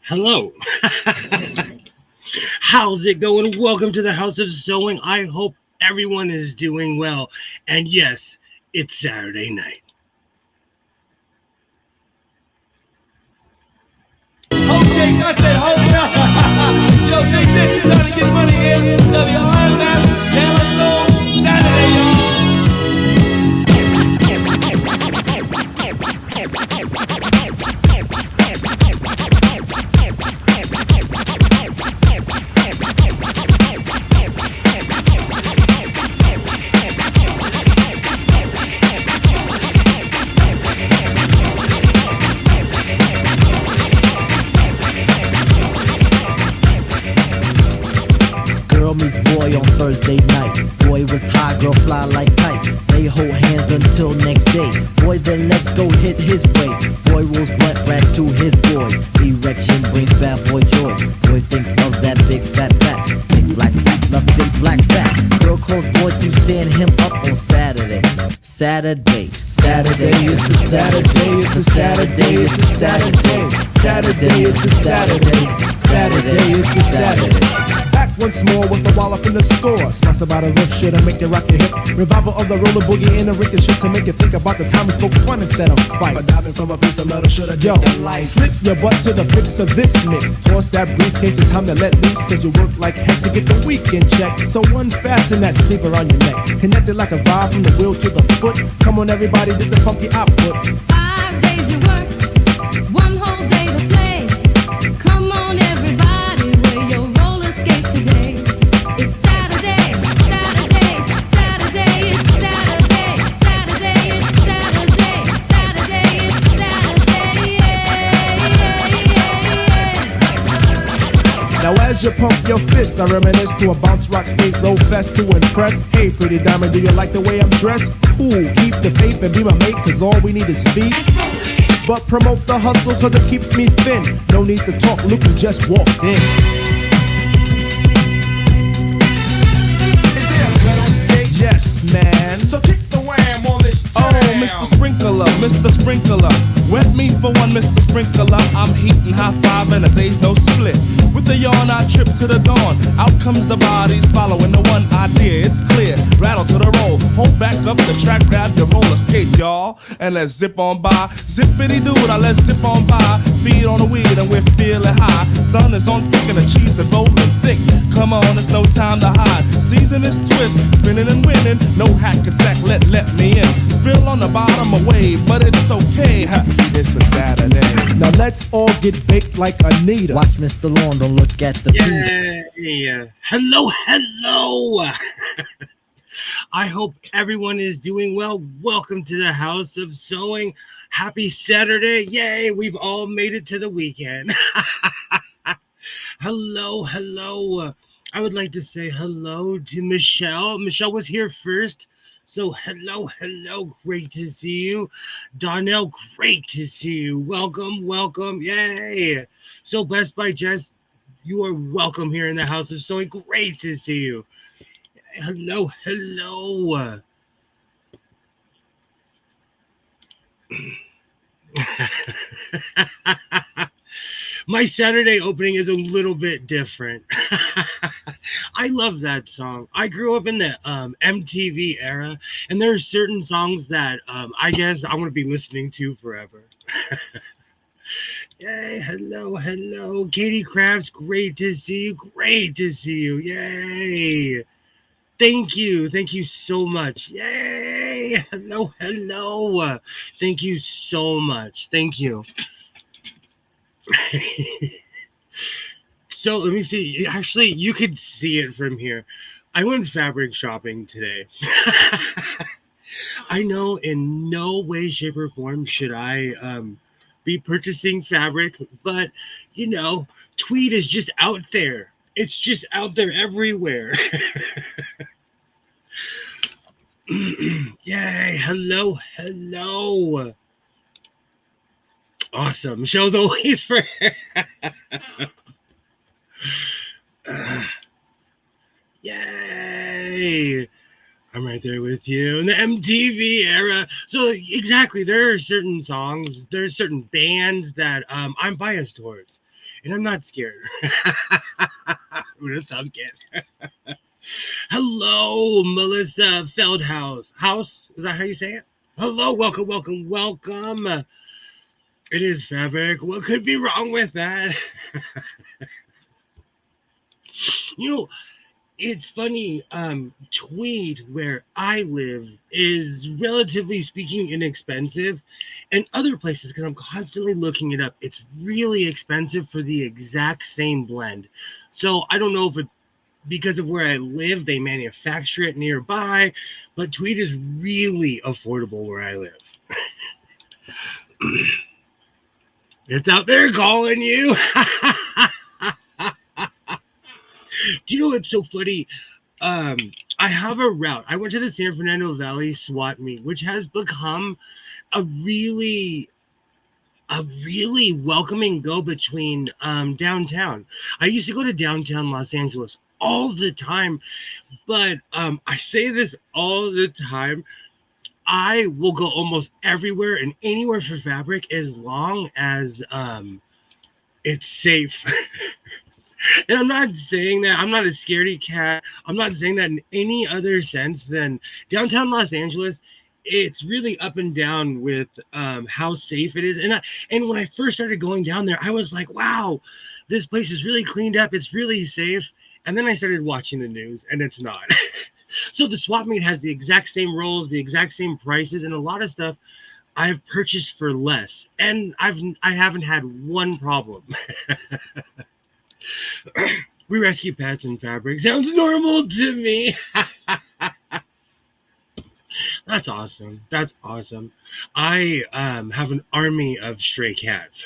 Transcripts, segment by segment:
Hello. How's it going? Welcome to the House of Sewing. I hope everyone is doing well. And yes, it's Saturday night. Okay, I said hold up. Yo, they did you trying to get money here. WRMF, Taylor Soul, Saturday, Girl meets boy on Thursday night. Boy was high, girl fly like kite. They hold hands until next day. Boy then let's go hit his way. Boy rolls blunt rat to his boys. Erection brings bad boy joys. Boy thinks of that big fat back. Big black fat, love big black fat. Girl calls boy to stand him up on Saturday. Saturday, it's a Saturday, it's a Saturday, it's a Saturday. Saturday, it's a Saturday. Saturday, it's a Saturday. Back once more with the wallop in the score. Smash about a riff shit and make you rock your hip. Revival of the roller boogie in a rickin' shit to make you think about the time we spoke fun instead of fight. but diving from a piece of metal should have Yo, taken life. slip your butt to the fix of this mix. Toss that briefcase, it's time to let loose. Cause you work like heck to get the weekend check. So unfasten that sleeper on your neck. Connected like a vibe from the wheel to the foot. Come on everybody, did the funky output. 5 days you work, one whole day to play. Come on, everybody, wear your roller skates today. It's Saturday, Saturday, Saturday, it's Saturday, Saturday, it's Saturday, Saturday, it's Saturday, Now as you pump your fists, I reminisce to a bounce rock skate roll fest to impress. Hey pretty diamond, do you like the way I'm dressed? Cool, keep the faith and be my mate, cause all we need is feet. But promote the hustle cause it keeps me thin. No need to talk, look who just walked in. Is there a gun on stage? Yes, man. So kick the wham on this jam. Oh, Mr. Sprinkler, Mr. Sprinkler. Wet me for one, Mr. Sprinkler. I'm heating high five and a day's no split. With a yawn, I trip to the dawn. Out comes the bodies following the one idea. It's clear. Rattle to the roll. Hold back up the track, grab your roller skates, y'all. And let's zip on by. Zippity doo, now let's zip on by. Feed on the weed and we're feeling high. Sun is on thick and the cheese is rolling thick. Come on, it's no time to hide. Season is twist, spinning and winning. No hack and sack, let me in. Spill on the bottom away, but it's okay. It's a Saturday. Now let's all get baked like Anita. Watch Mr. Lawn, don't look at the beat. Yay. Hello. I hope everyone is doing well. Welcome to the House of Sewing. Happy Saturday. Yay, we've all made it to the weekend. Hello. I would like to say hello to Michelle. Michelle was here first. So hello. Great to see you. Donnell, great to see you. Welcome. Yay. So Best by Jess, you are welcome here in the House of Sewing. Great to see you. Hello. My Saturday opening is a little bit different. I love that song. I grew up in the MTV era, and there are certain songs that I guess I want to be listening to forever. Yay, hello. Katie Crafts, great to see you. Yay. Thank you so much. Yay, hello. Thank you so much. Thank you. So let me see. Actually, you could see it from here. I went fabric shopping today. I know in no way, shape, or form should I be purchasing fabric, but tweed is just out there. It's just out there everywhere. Yay, hello. Awesome. Michelle's always for yay. I'm right there with you in the MTV era. So exactly, there are certain songs, there's certain bands that I'm biased towards. and I'm not scared. Who'd have thunk it? Hello, Melissa Feldhaus. House? Is that how you say it? Hello, welcome, welcome, welcome. It is fabric. What could be wrong with that? You know, it's funny. Tweed, where I live, is relatively speaking inexpensive, and other places, because I'm constantly looking it up, it's really expensive for the exact same blend. So I don't know if it because of where I live, they manufacture it nearby, but tweed is really affordable where I live. It's out there calling you. Do you know what's so funny? I have a route. I went to the San Fernando Valley swap meet, which has become a really welcoming go between downtown. I used to go to downtown Los Angeles all the time, but I say this all the time. I will go almost everywhere and anywhere for fabric as long as it's safe. And I'm not saying that I'm not a scaredy cat. I'm not saying that in any other sense than downtown Los Angeles. It's really up and down with how safe it is. And when I first started going down there, I was like, wow, this place is really cleaned up. It's really safe. And then I started watching the news, and it's not. So the swap meet has the exact same rolls, the exact same prices, and a lot of stuff I've purchased for less. And I haven't had one problem. We rescue pets and fabric. Sounds normal to me. That's awesome. That's awesome. I have an army of stray cats.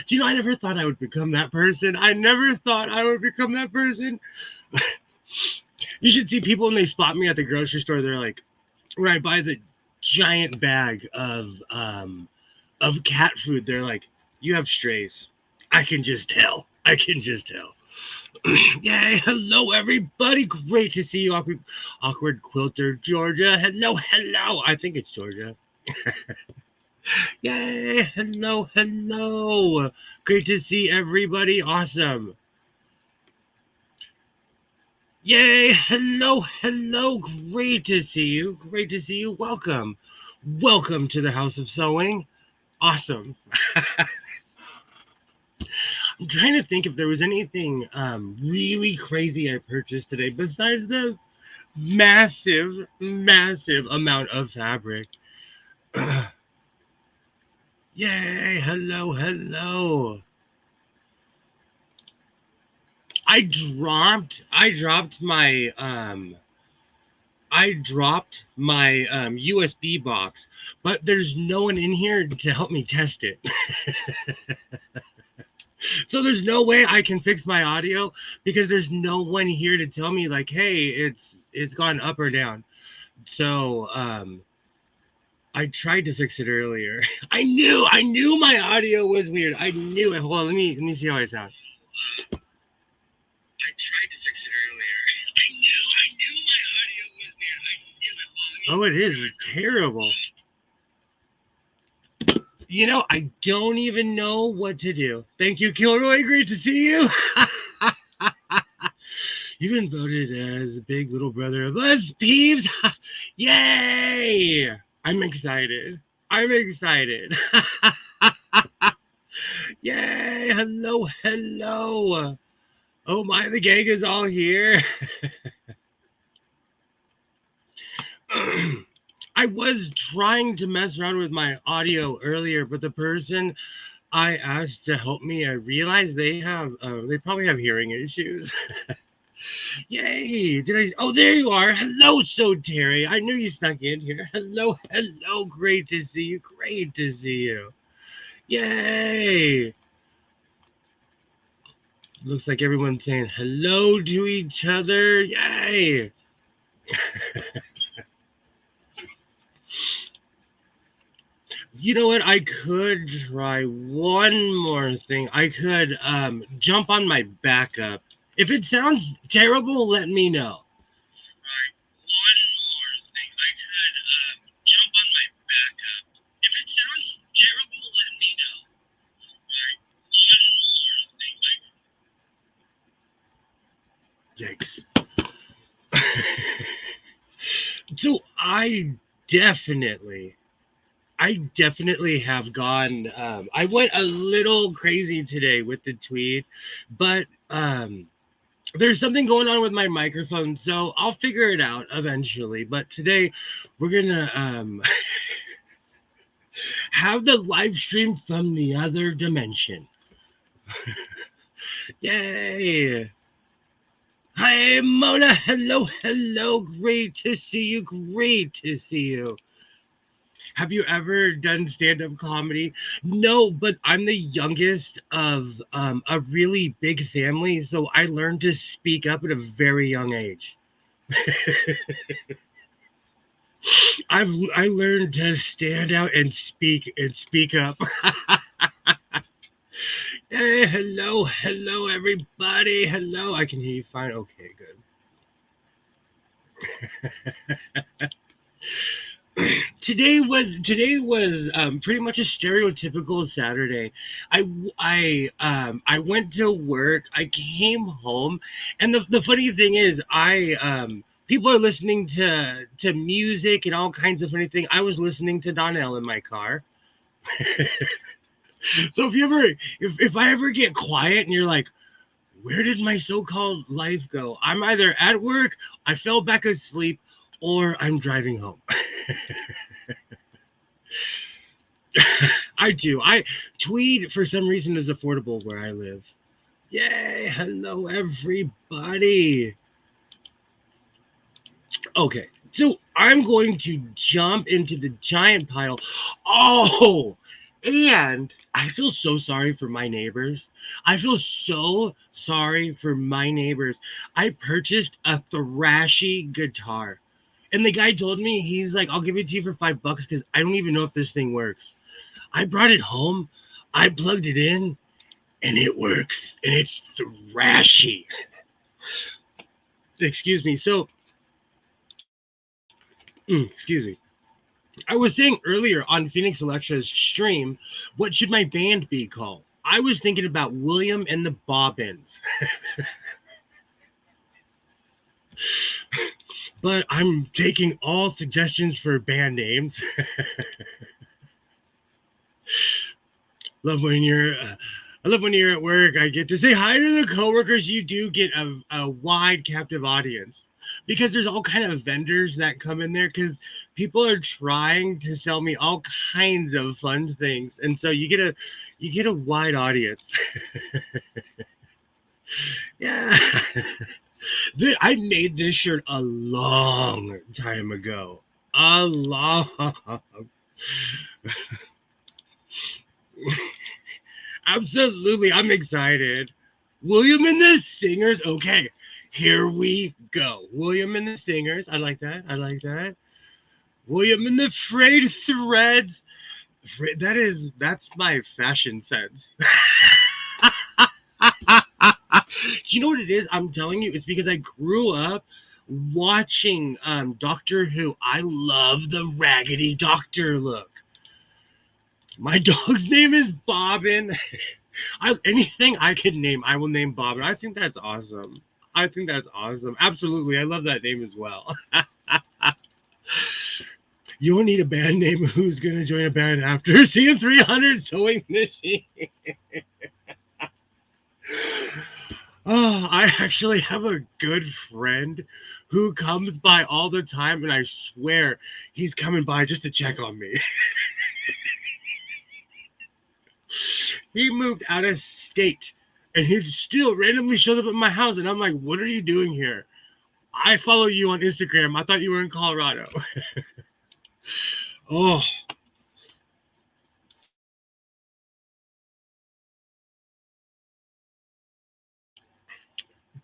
Do you know, I never thought I would become that person. I never thought I would become that person. You should see people when they spot me at the grocery store. They're like, when I buy the giant bag of cat food, they're like, you have strays. I can just tell. I can just tell. Yay, hello everybody. Great to see you, awkward quilter Georgia. Hello, hello. I think it's Georgia. Yay, hello, hello. Great to see everybody. Awesome. Yay, hello, hello. Great to see you. Great to see you. Welcome. Welcome to the House of Sewing. Awesome. I'm trying to think if there was anything really crazy I purchased today besides the massive, massive amount of fabric. Yay, hello, hello. I dropped my USB box, but there's no one in here to help me test it. So there's no way I can fix my audio because there's no one here to tell me like, hey, it's gone up or down. So I tried to fix it earlier. I knew my audio was weird. I knew it. Hold on, let me see how I sound. I tried to fix it earlier. I knew my audio was weird. I knew it. Hold on, oh, it is terrible. You know, I don't even know what to do. Thank you, Kilroy. Great to see you. You've been voted as a big little brother of us peeps. Yay! I'm excited. I'm excited. Yay! Hello, hello. Oh my, the gang is all here. I was trying to mess around with my audio earlier, but the person I asked to help me, I realized they probably have hearing issues. Yay! Oh, there you are. Hello, So Terry. I knew you snuck in here. Hello, hello. Great to see you. Great to see you. Yay! Looks like everyone's saying hello to each other. Yay! You know what? I could try one more thing. I could jump on my backup. If it sounds terrible, let me know. Right. One more thing. I could jump on my backup. If it sounds terrible, let me know. Right. One more Yikes. So definitely I definitely have gone. I went a little crazy today with the tweet, but there's something going on with my microphone, so I'll figure it out eventually. But today, we're gonna have the live stream from the other dimension. Yay! Hi, Mona. Hello, hello. Great to see you. Great to see you. Have you ever done stand-up comedy? No, but I'm the youngest of a really big family, so I learned to speak up at a very young age. I learned to stand out and speak up. Hey, hello, hello, everybody. Hello, I can hear you fine. Okay, good. Today was pretty much a stereotypical Saturday. I went to work. I came home, and the funny thing is, people are listening to music and all kinds of funny things. I was listening to Donnell in my car. So if I ever get quiet and you're like, where did my so-called life go? I'm either at work, I fell back asleep, or I'm driving home. I do. Tweed for some reason is affordable where I live. Yay! Hello, everybody. Okay, so I'm going to jump into the giant pile. Oh, and I feel so sorry for my neighbors. I feel so sorry for my neighbors. I purchased a thrashy guitar. And the guy told me, he's like, I'll give it to you for $5 because I don't even know if this thing works. I brought it home, I plugged it in, and it works. And it's thrashy. Excuse me. So, excuse me. I was saying earlier on Phoenix Electra's stream, what should my band be called? I was thinking about William and the Bobbins. But I'm taking all suggestions for band names. love when you're I love when you're at work. I get to say hi to the coworkers. You do get a wide captive audience because there's all kind of vendors that come in there because people are trying to sell me all kinds of fun things, and so you get a wide audience. Yeah. I made this shirt a long time ago. A long. Absolutely, I'm excited. William and the Singers. Okay, here we go. William and the Singers. I like that. I like that. William and the Frayed Threads. That's my fashion sense. Do you know what it is? I'm telling you, it's because I grew up watching Doctor Who. I love the Raggedy Doctor look. My dog's name is Bobbin. Anything I can name, I will name Bobbin. I think that's awesome. I think that's awesome. Absolutely. I love that name as well. You don't need a band name. Who's going to join a band after seeing 300 Sewing Machine? Oh, I actually have a good friend who comes by all the time, and I swear he's coming by just to check on me. He moved out of state, and he still randomly shows up at my house, and I'm like, what are you doing here? I follow you on Instagram. I thought you were in Colorado. Oh.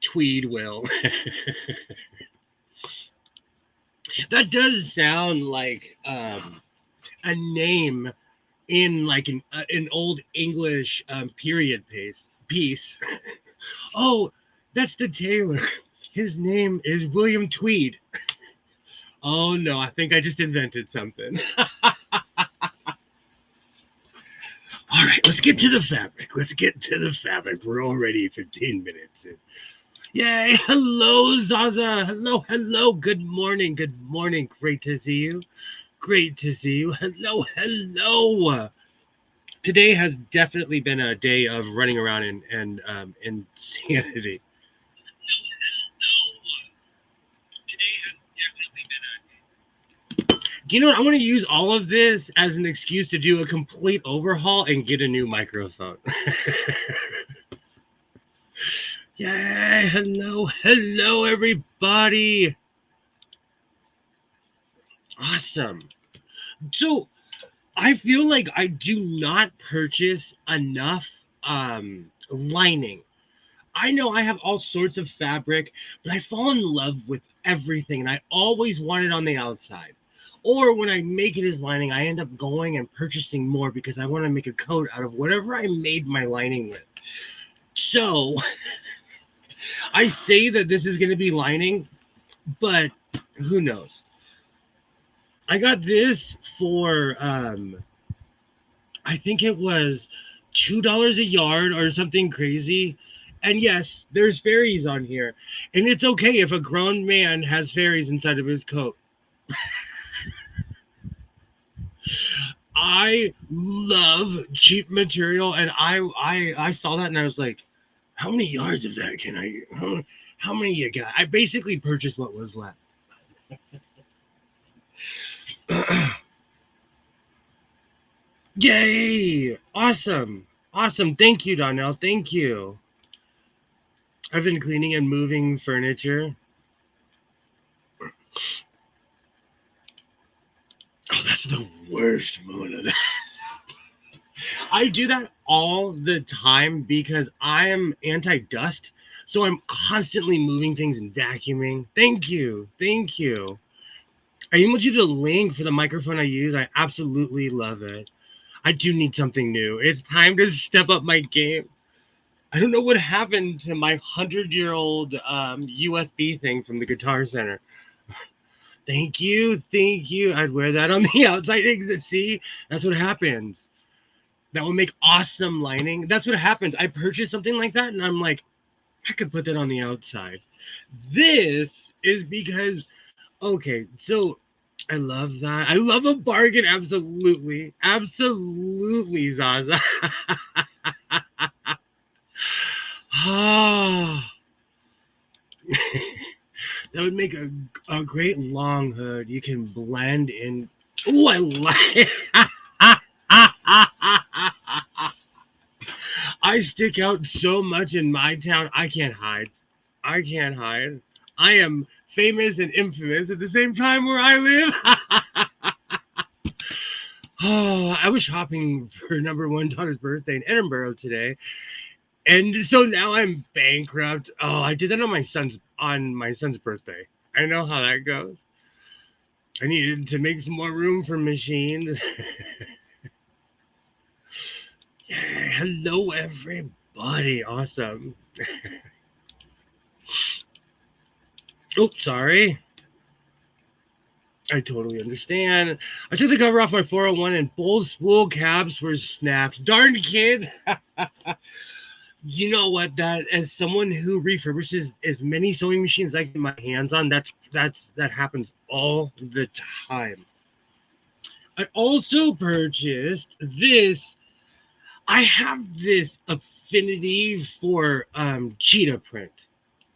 Tweed will. That does sound like a name in like an old English period piece. Oh, that's the tailor. His name is William Tweed. Oh no, I think I just invented something. All right, let's get to the fabric. Let's get to the fabric. We're already 15 minutes in. Yay! Hello, Zaza. Hello, hello. Good morning. Good morning. Great to see you. Great to see you. Hello, hello. Today has definitely been a day of running around and insanity. Do you know what? I want to use all of this as an excuse to do a complete overhaul and get a new microphone. Yay! Hello, hello, everybody. Awesome. So I feel like I do not purchase enough lining. I know I have all sorts of fabric, but I fall in love with everything and I always want it on the outside. Or when I make it as lining, I end up going and purchasing more because I want to make a coat out of whatever I made my lining with. So I say that this is going to be lining, but who knows? I got this for I think it was $2 a yard or something crazy. And yes, there's fairies on here. And it's okay if a grown man has fairies inside of his coat. I love cheap material, and I saw that and I was like, how many yards of that can I how many you got? I basically purchased what was left. Yay! Awesome. Awesome. Thank you, Donnell. Thank you. I've been cleaning and moving furniture. Oh, that's the worst moment of that. I do that all the time because I am anti-dust. So I'm constantly moving things and vacuuming. Thank you. Thank you. I emailed you the link for the microphone I use. I absolutely love it. I do need something new. It's time to step up my game. I don't know what happened to my 100-year-old USB thing from the Guitar Center. Thank you. Thank you. I'd wear that on the outside exit. See, that's what happens. That will make awesome lining. That's what happens. I purchase something like that and I'm like, I could put that on the outside. This is because, okay, so I love that. I love a bargain. Absolutely. Absolutely, Zaza. Ah. That would make a great long hood. You can blend in. Oh, I like it. I stick out so much in my town. I can't hide. I can't hide. I am famous and infamous at the same time where I live. Oh, I was shopping for number one daughter's birthday in Edinburgh today. And so now I'm bankrupt. Oh, I did that on my son's birthday. I know how that goes. I needed to make some more room for machines. Yeah, hello everybody. Awesome. Oh, sorry. I totally understand. I took the cover off my 401 and both spool caps were snapped. Darn kids. You know what? That as someone who refurbishes as many sewing machines as I can get my hands on, that happens all the time. I also purchased this. I have this affinity for cheetah print.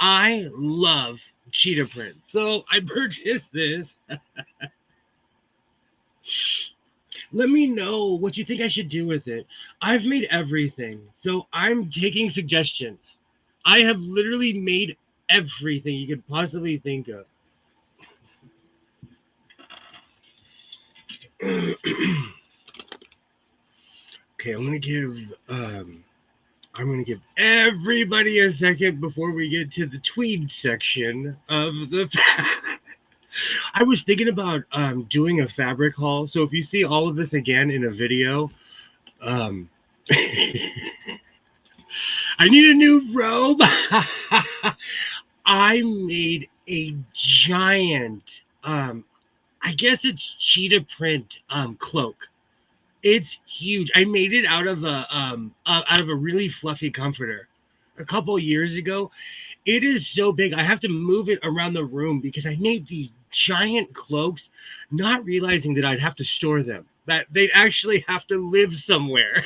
I love cheetah print, so I purchased this. Let me know what you think I should do with it. I've made everything, so I'm taking suggestions. I have literally made everything you could possibly think of. Okay, I'm gonna give everybody a second before we get to the tweed section of the. I was thinking about doing a fabric haul. So if you see all of this again in a video, I need a new robe. I made a giant, I guess it's cheetah print cloak. It's huge. I made it out of a really fluffy comforter. a couple years ago. It is so big. I have to move it around the room because I made these giant cloaks, not realizing that I'd have to store them, that they'd actually have to live somewhere.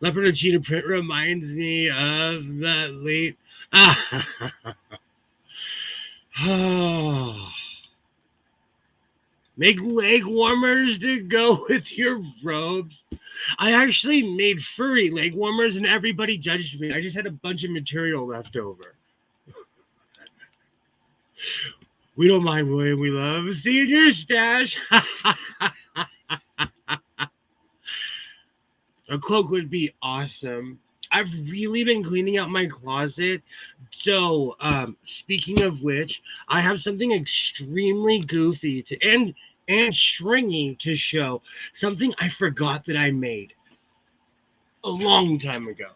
Leopard and cheetah print reminds me of that late. Make leg warmers to go with your robes. I actually made furry leg warmers and everybody judged me. I just had a bunch of material left over. We don't mind, William. We love seeing your stash. A cloak would be awesome. I've really been cleaning out my closet. So, speaking of which, I have something extremely goofy and stringy to show. Something I forgot that I made a long time ago.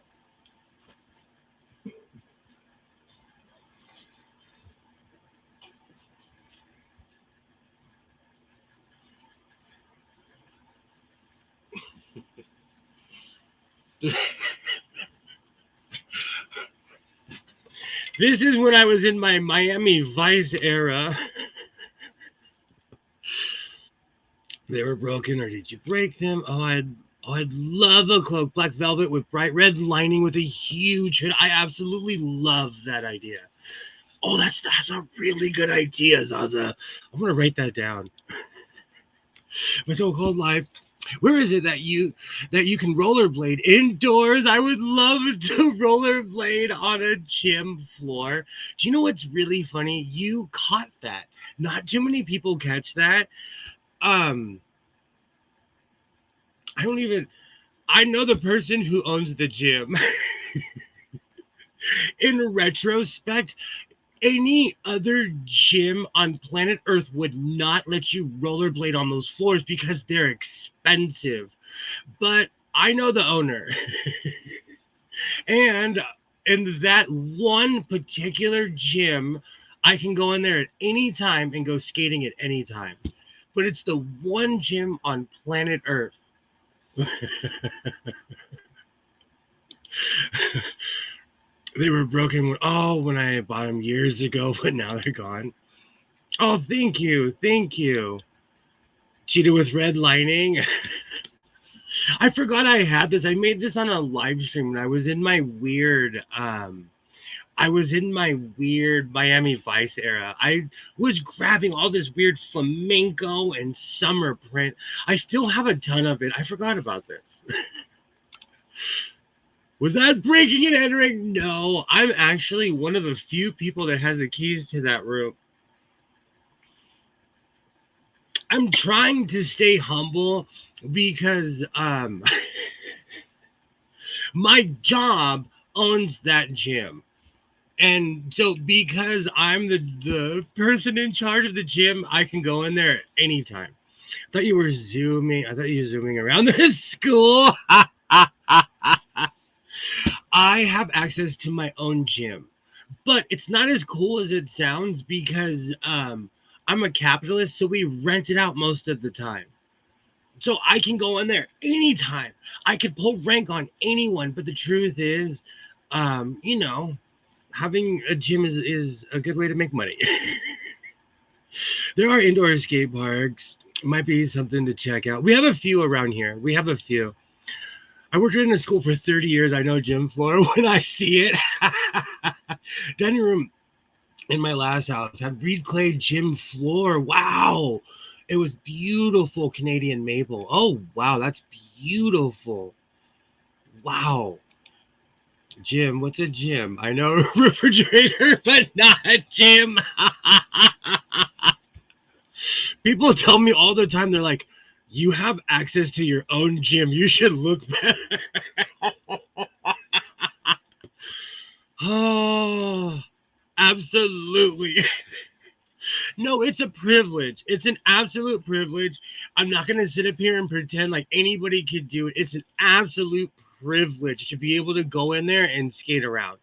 This is when I was in my Miami Vice era. They were broken, or did you break them? I'd love a cloak, black velvet with bright red lining with a huge hood. I absolutely love that idea. Oh, that's a really good idea, Zaza. I'm gonna write that down. My so-called life. Where is it that you can rollerblade indoors? I would love to rollerblade on a gym floor. Do you know what's really funny? You caught that. Not too many people catch that. I know the person who owns the gym. In retrospect, any other gym on planet Earth would not let you rollerblade on those floors because they're expensive. But I know the owner. And in that one particular gym, I can go in there at any time and go skating at any time. But it's the one gym on planet Earth. They were broken when I bought them years ago, but now they're gone. Oh, thank you. Cheetah with red lining. I forgot I had this. I made this on a live stream when I was in my weird Miami Vice era. I was grabbing all this weird flamenco and summer print. I still have a ton of it. I forgot about this. Was that breaking and entering? No, I'm actually one of the few people that has the keys to that room. I'm trying to stay humble because my job owns that gym. And so because I'm the person in charge of the gym, I can go in there anytime. I thought you were zooming around the school. I have access to my own gym, but it's not as cool as it sounds because I'm a capitalist, so we rent it out most of the time. So I can go in there anytime. I could pull rank on anyone, but the truth is, having a gym is a good way to make money. There are indoor skate parks. Might be something to check out. We have a few around here. I worked in a school for 30 years. I know gym floor when I see it. Dining room in my last house had reed clay gym floor. Wow. It was beautiful Canadian maple. Oh, wow. That's beautiful. Wow. Gym. What's a gym? I know refrigerator, but not a gym. People tell me all the time, they're like, you have access to your own gym. You should look better. Oh, absolutely. No, it's a privilege. It's an absolute privilege. I'm not going to sit up here and pretend like anybody could do it. It's an absolute privilege to be able to go in there and skate around.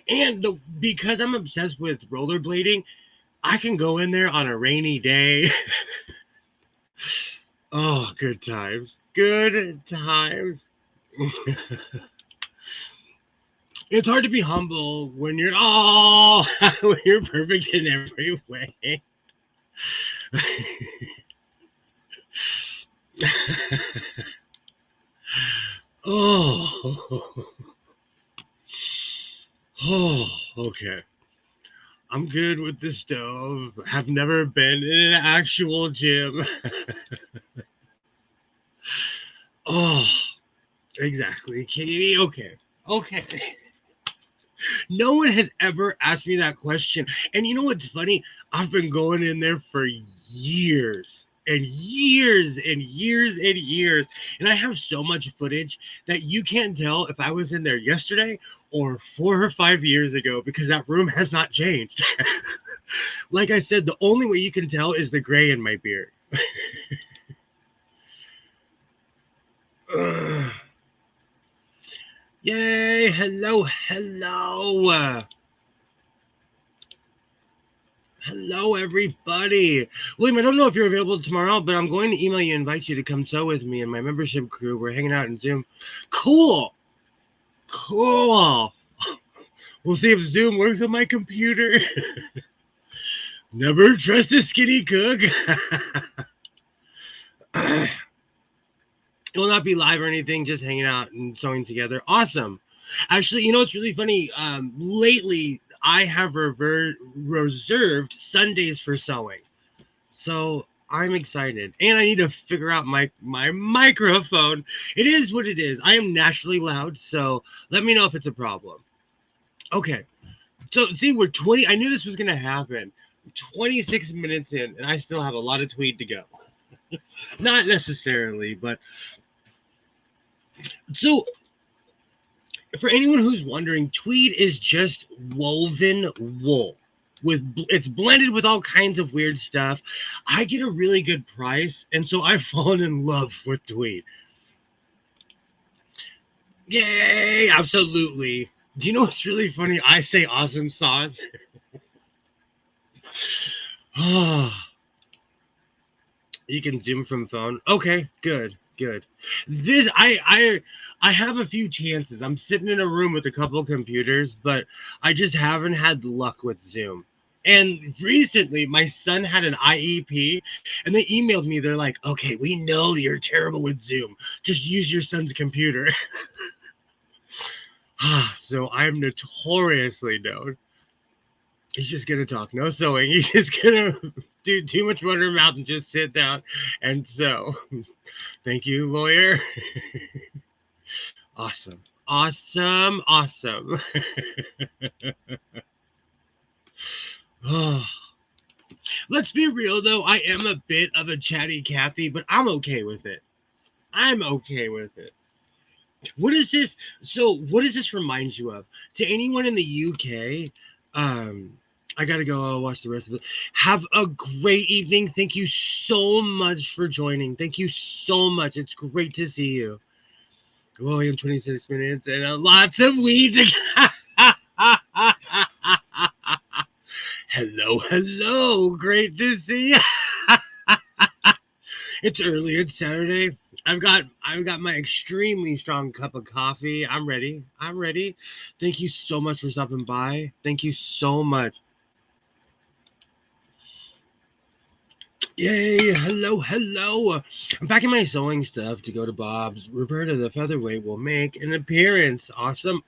And because I'm obsessed with rollerblading, I can go in there on a rainy day. Oh, good times. Good times. It's hard to be humble when you're when you're perfect in every way. oh, oh, okay. I'm good with the stove. Have never been in an actual gym. oh, exactly, Katie. Okay, okay. No one has ever asked me that question. And you know what's funny? I've been going in there for years and years and years and years. And I have so much footage that you can't tell if I was in there yesterday or 4 or 5 years ago because that room has not changed. Like I said, the only way you can tell is the gray in my beard. Ugh. Yay! Hello, hello. Hello, everybody. William, I don't know if you're available tomorrow, but I'm going to email you and invite you to come sew with me and my membership crew. We're hanging out in Zoom. Cool. Cool. We'll see if Zoom works on my computer. Never trust a skinny cook. It will not be live or anything, just hanging out and sewing together. Awesome. Actually, you know, it's really funny. Lately, I have reserved Sundays for sewing. So I'm excited. And I need to figure out my microphone. It is what it is. I am naturally loud. So let me know if it's a problem. Okay. So see, we're 20. I knew this was going to happen. 26 minutes in, and I still have a lot of tweed to go. Not necessarily, but so for anyone who's wondering, tweed is just woven wool. It's blended with all kinds of weird stuff. I get a really good price, and so I've fallen in love with tweed. Yay! Absolutely. Do you know what's really funny? I say awesome sauce. Oh, you can zoom from phone. Okay, good. This I have a few chances. I'm sitting in a room with a couple of computers, but I just haven't had luck with Zoom. And recently, my son had an IEP, and they emailed me. They're like, "Okay, we know you're terrible with Zoom. Just use your son's computer." So I'm notoriously known. He's just gonna talk, no sewing. He's just gonna do too much water mouth and just sit down and sew. Thank you, lawyer. Awesome. Oh. Let's be real though, I am a bit of a chatty Cathy, but I'm okay with it. What is this? So what does this remind you of? To anyone in the UK, I gotta go watch the rest of it. Have a great evening. Thank you so much for joining. Thank you so much. It's great to see you. William, 26 minutes and lots of weeds. Hello. Great to see you. It's early. It's Saturday. I've got my extremely strong cup of coffee. I'm ready. Thank you so much for stopping by. Thank you so much. Yay, hello. I'm packing my sewing stuff to go to Bob's. Roberta the Featherweight will make an appearance. Awesome.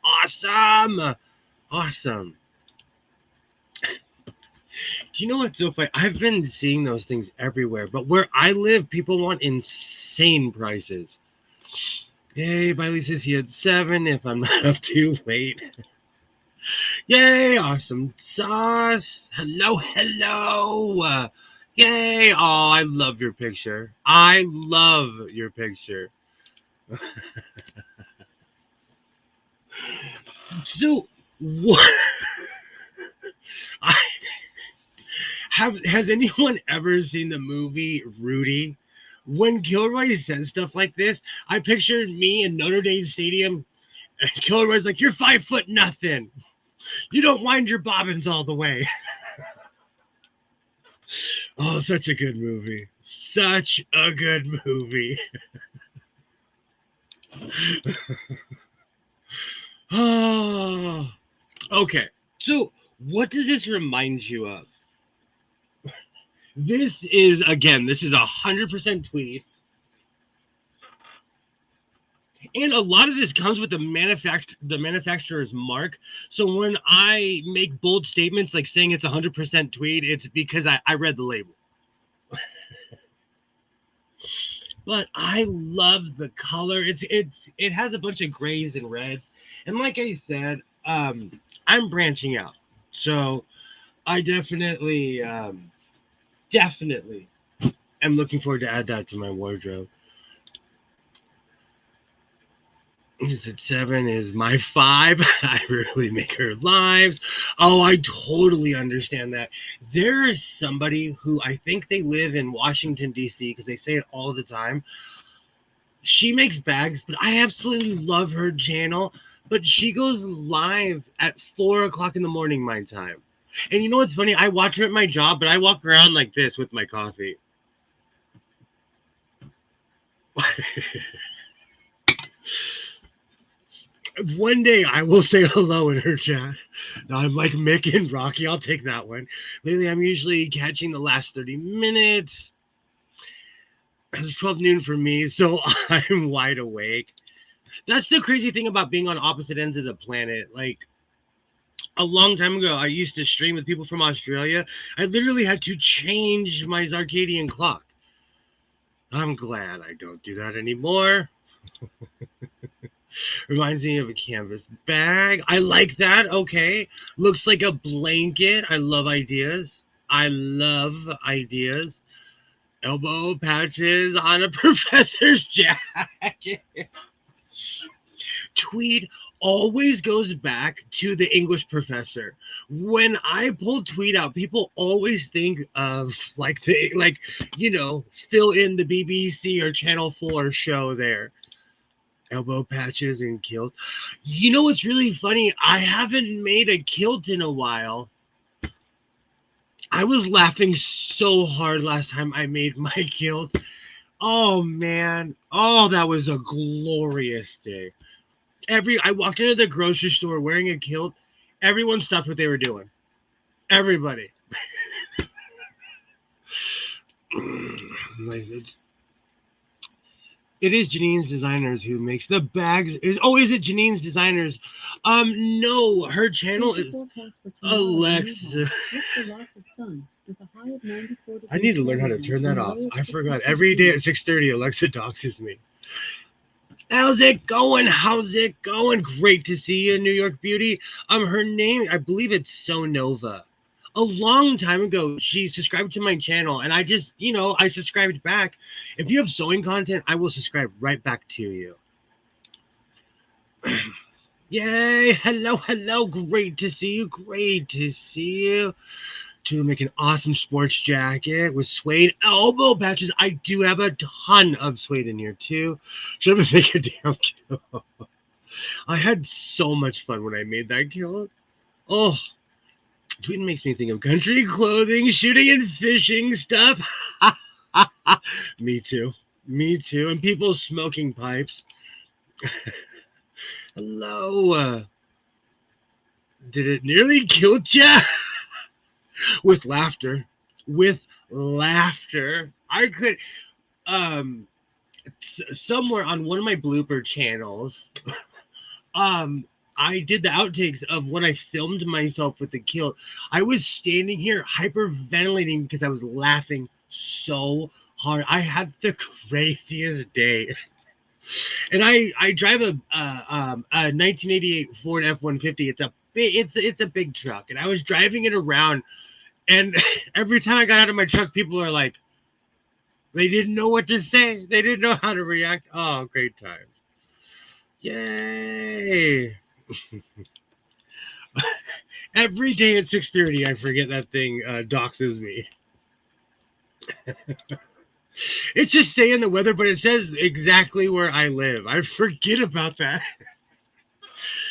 Do you know what's so funny? I've been seeing those things everywhere, but where I live, people want insane prices. Yay, Biley says he had 7 if I'm not up too late. Yay, awesome sauce. Hello. Yay. Oh, I love your picture. So, what? Has anyone ever seen the movie Rudy? When Kilroy says stuff like this, I pictured me in Notre Dame Stadium, and Kilroy's like, "You're 5'0" nothing. You don't wind your bobbins all the way." Oh, such a good movie. Oh, okay. So, what does this remind you of? This is 100% tweet. And a lot of this comes with the manufacturer's mark. So when I make bold statements like saying it's 100% tweed, it's because I read the label. But I love the color. It has a bunch of grays and reds. And like I said, I'm branching out. So I definitely am looking forward to add that to my wardrobe. Is it 7 is my 5? I really make her lives. Oh, I totally understand that. There is somebody who I think they live in Washington, D.C., because they say it all the time. She makes bags, but I absolutely love her channel. But she goes live at 4 o'clock in the morning, my time. And you know what's funny? I watch her at my job, but I walk around like this with my coffee. One day I will say hello in her chat. Now I'm like Mick and Rocky. I'll take that one. Lately, I'm usually catching the last 30 minutes. It's 12 noon for me, so I'm wide awake. That's the crazy thing about being on opposite ends of the planet. Like, a long time ago, I used to stream with people from Australia. I literally had to change my circadian clock. I'm glad I don't do that anymore. Reminds me of a canvas bag. I like that. Okay. Looks like a blanket. I love ideas. I love ideas. Elbow patches on a professor's jacket. Tweed always goes back to the English professor. When I pull Tweed out, people always think of like fill in the BBC or Channel 4 show there. Elbow patches and kilt. You know what's really funny? I haven't made a kilt in a while. I was laughing so hard last time I made my kilt. Oh man. Oh, that was a glorious day. I walked into the grocery store wearing a kilt. Everyone stopped what they were doing. Everybody. It is Janine's Designers who makes the bags. Is it Janine's Designers? No, her channel is Alexa. I need to learn how to turn that off. I forgot. Every day at 6:30, Alexa doxes me. How's it going? How's it going? Great to see you, New York Beauty. Her name, I believe it's So Nova. A long time ago, she subscribed to my channel, and I just, I subscribed back. If you have sewing content, I will subscribe right back to you. Yay! Hello. Great to see you. Great to see you. To make an awesome sports jacket with suede elbow patches. I do have a ton of suede in here too. Should have been making a damn kilt. I had so much fun when I made that kilt. Oh, tweet makes me think of country clothing, shooting and fishing stuff. Me too. And people smoking pipes. Hello. Did it nearly kill ya? With laughter. I could somewhere on one of my blooper channels I did the outtakes of when I filmed myself with the kilt. I was standing here hyperventilating because I was laughing so hard. I had the craziest day. And I drive a 1988 Ford F-150. It's a big truck, and I was driving it around, and every time I got out of my truck, people are like, they didn't know what to say. They didn't know how to react. Oh, great times. Yay. Every day at 6:30, I forget that thing doxes me. It's just saying the weather, but it says exactly where I live. I forget about that.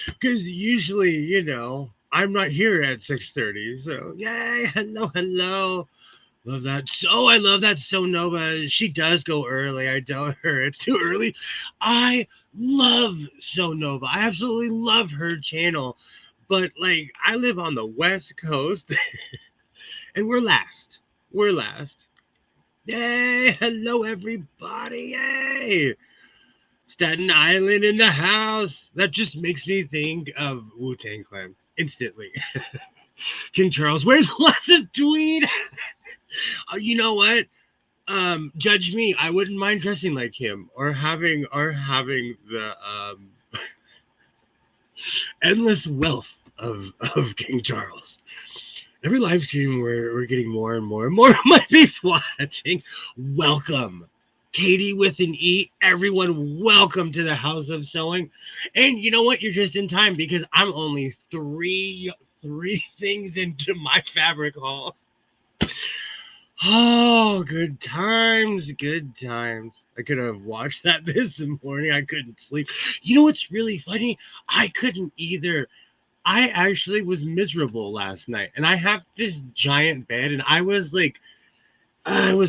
Because usually, I'm not here at 6:30. So, yay, hello. Love that. So I love that. So Nova. She does go early. I tell her it's too early. I love So Nova. I absolutely love her channel. But like I live on the West Coast and we're last. We're last. Yay! Hello everybody. Yay! Staten Island in the house. That just makes me think of Wu-Tang Clan instantly. King Charles wears lots of tweed. You know what? Judge me. I wouldn't mind dressing like him or having the endless wealth of King Charles. Every live stream we're getting more and more and more of my peeps watching. Welcome. Katie with an E. Everyone, welcome to the House of Sewing. And you know what? You're just in time because I'm only three things into my fabric haul. Oh, good times, good times. I could have watched that this morning. I couldn't sleep. You know what's really funny? I couldn't either. I actually was miserable last night. And I have this giant bed and I was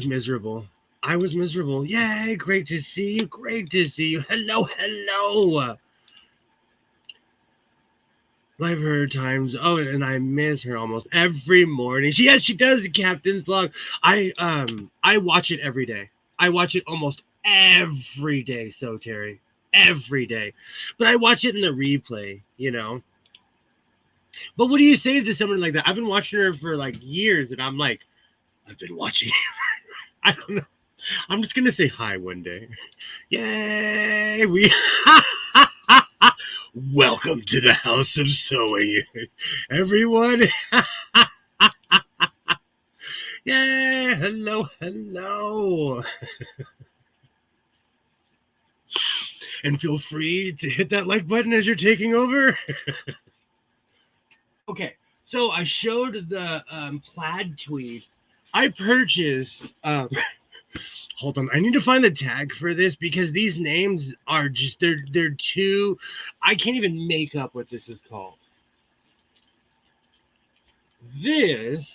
miserable. I was miserable. Yay, great to see you. Great to see you. Hello, hello. Live her times. Oh, and I miss her almost every morning. She does the Captain's Log. I watch it every day. I watch it almost every day, so Terry. Every day. But I watch it in the replay, you know. But what do you say to someone like that? I've been watching her for like years, and I'm like, I've been watching. I don't know. I'm just gonna say hi one day. Yay! Welcome to the House of Sewing, everyone. Yay! Hello, hello. And feel free to hit that like button as you're taking over. Okay, so I showed the plaid tweed. I purchased. Hold on, I need to find the tag for this because these names are just they're too. I can't even make up what this is called. This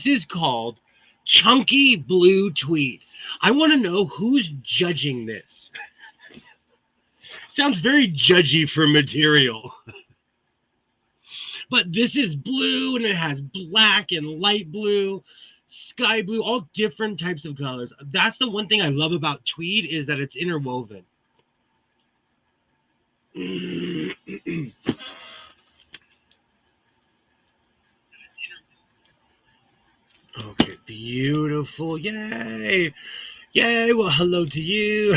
is called chunky blue tweed. I want to know who's judging this. Sounds very judgy for material. But this is blue and it has black and light blue, sky blue, all different types of colors. That's the one thing I love about tweed is that it's interwoven. Okay, beautiful. Yay. Yay. Well, hello to you.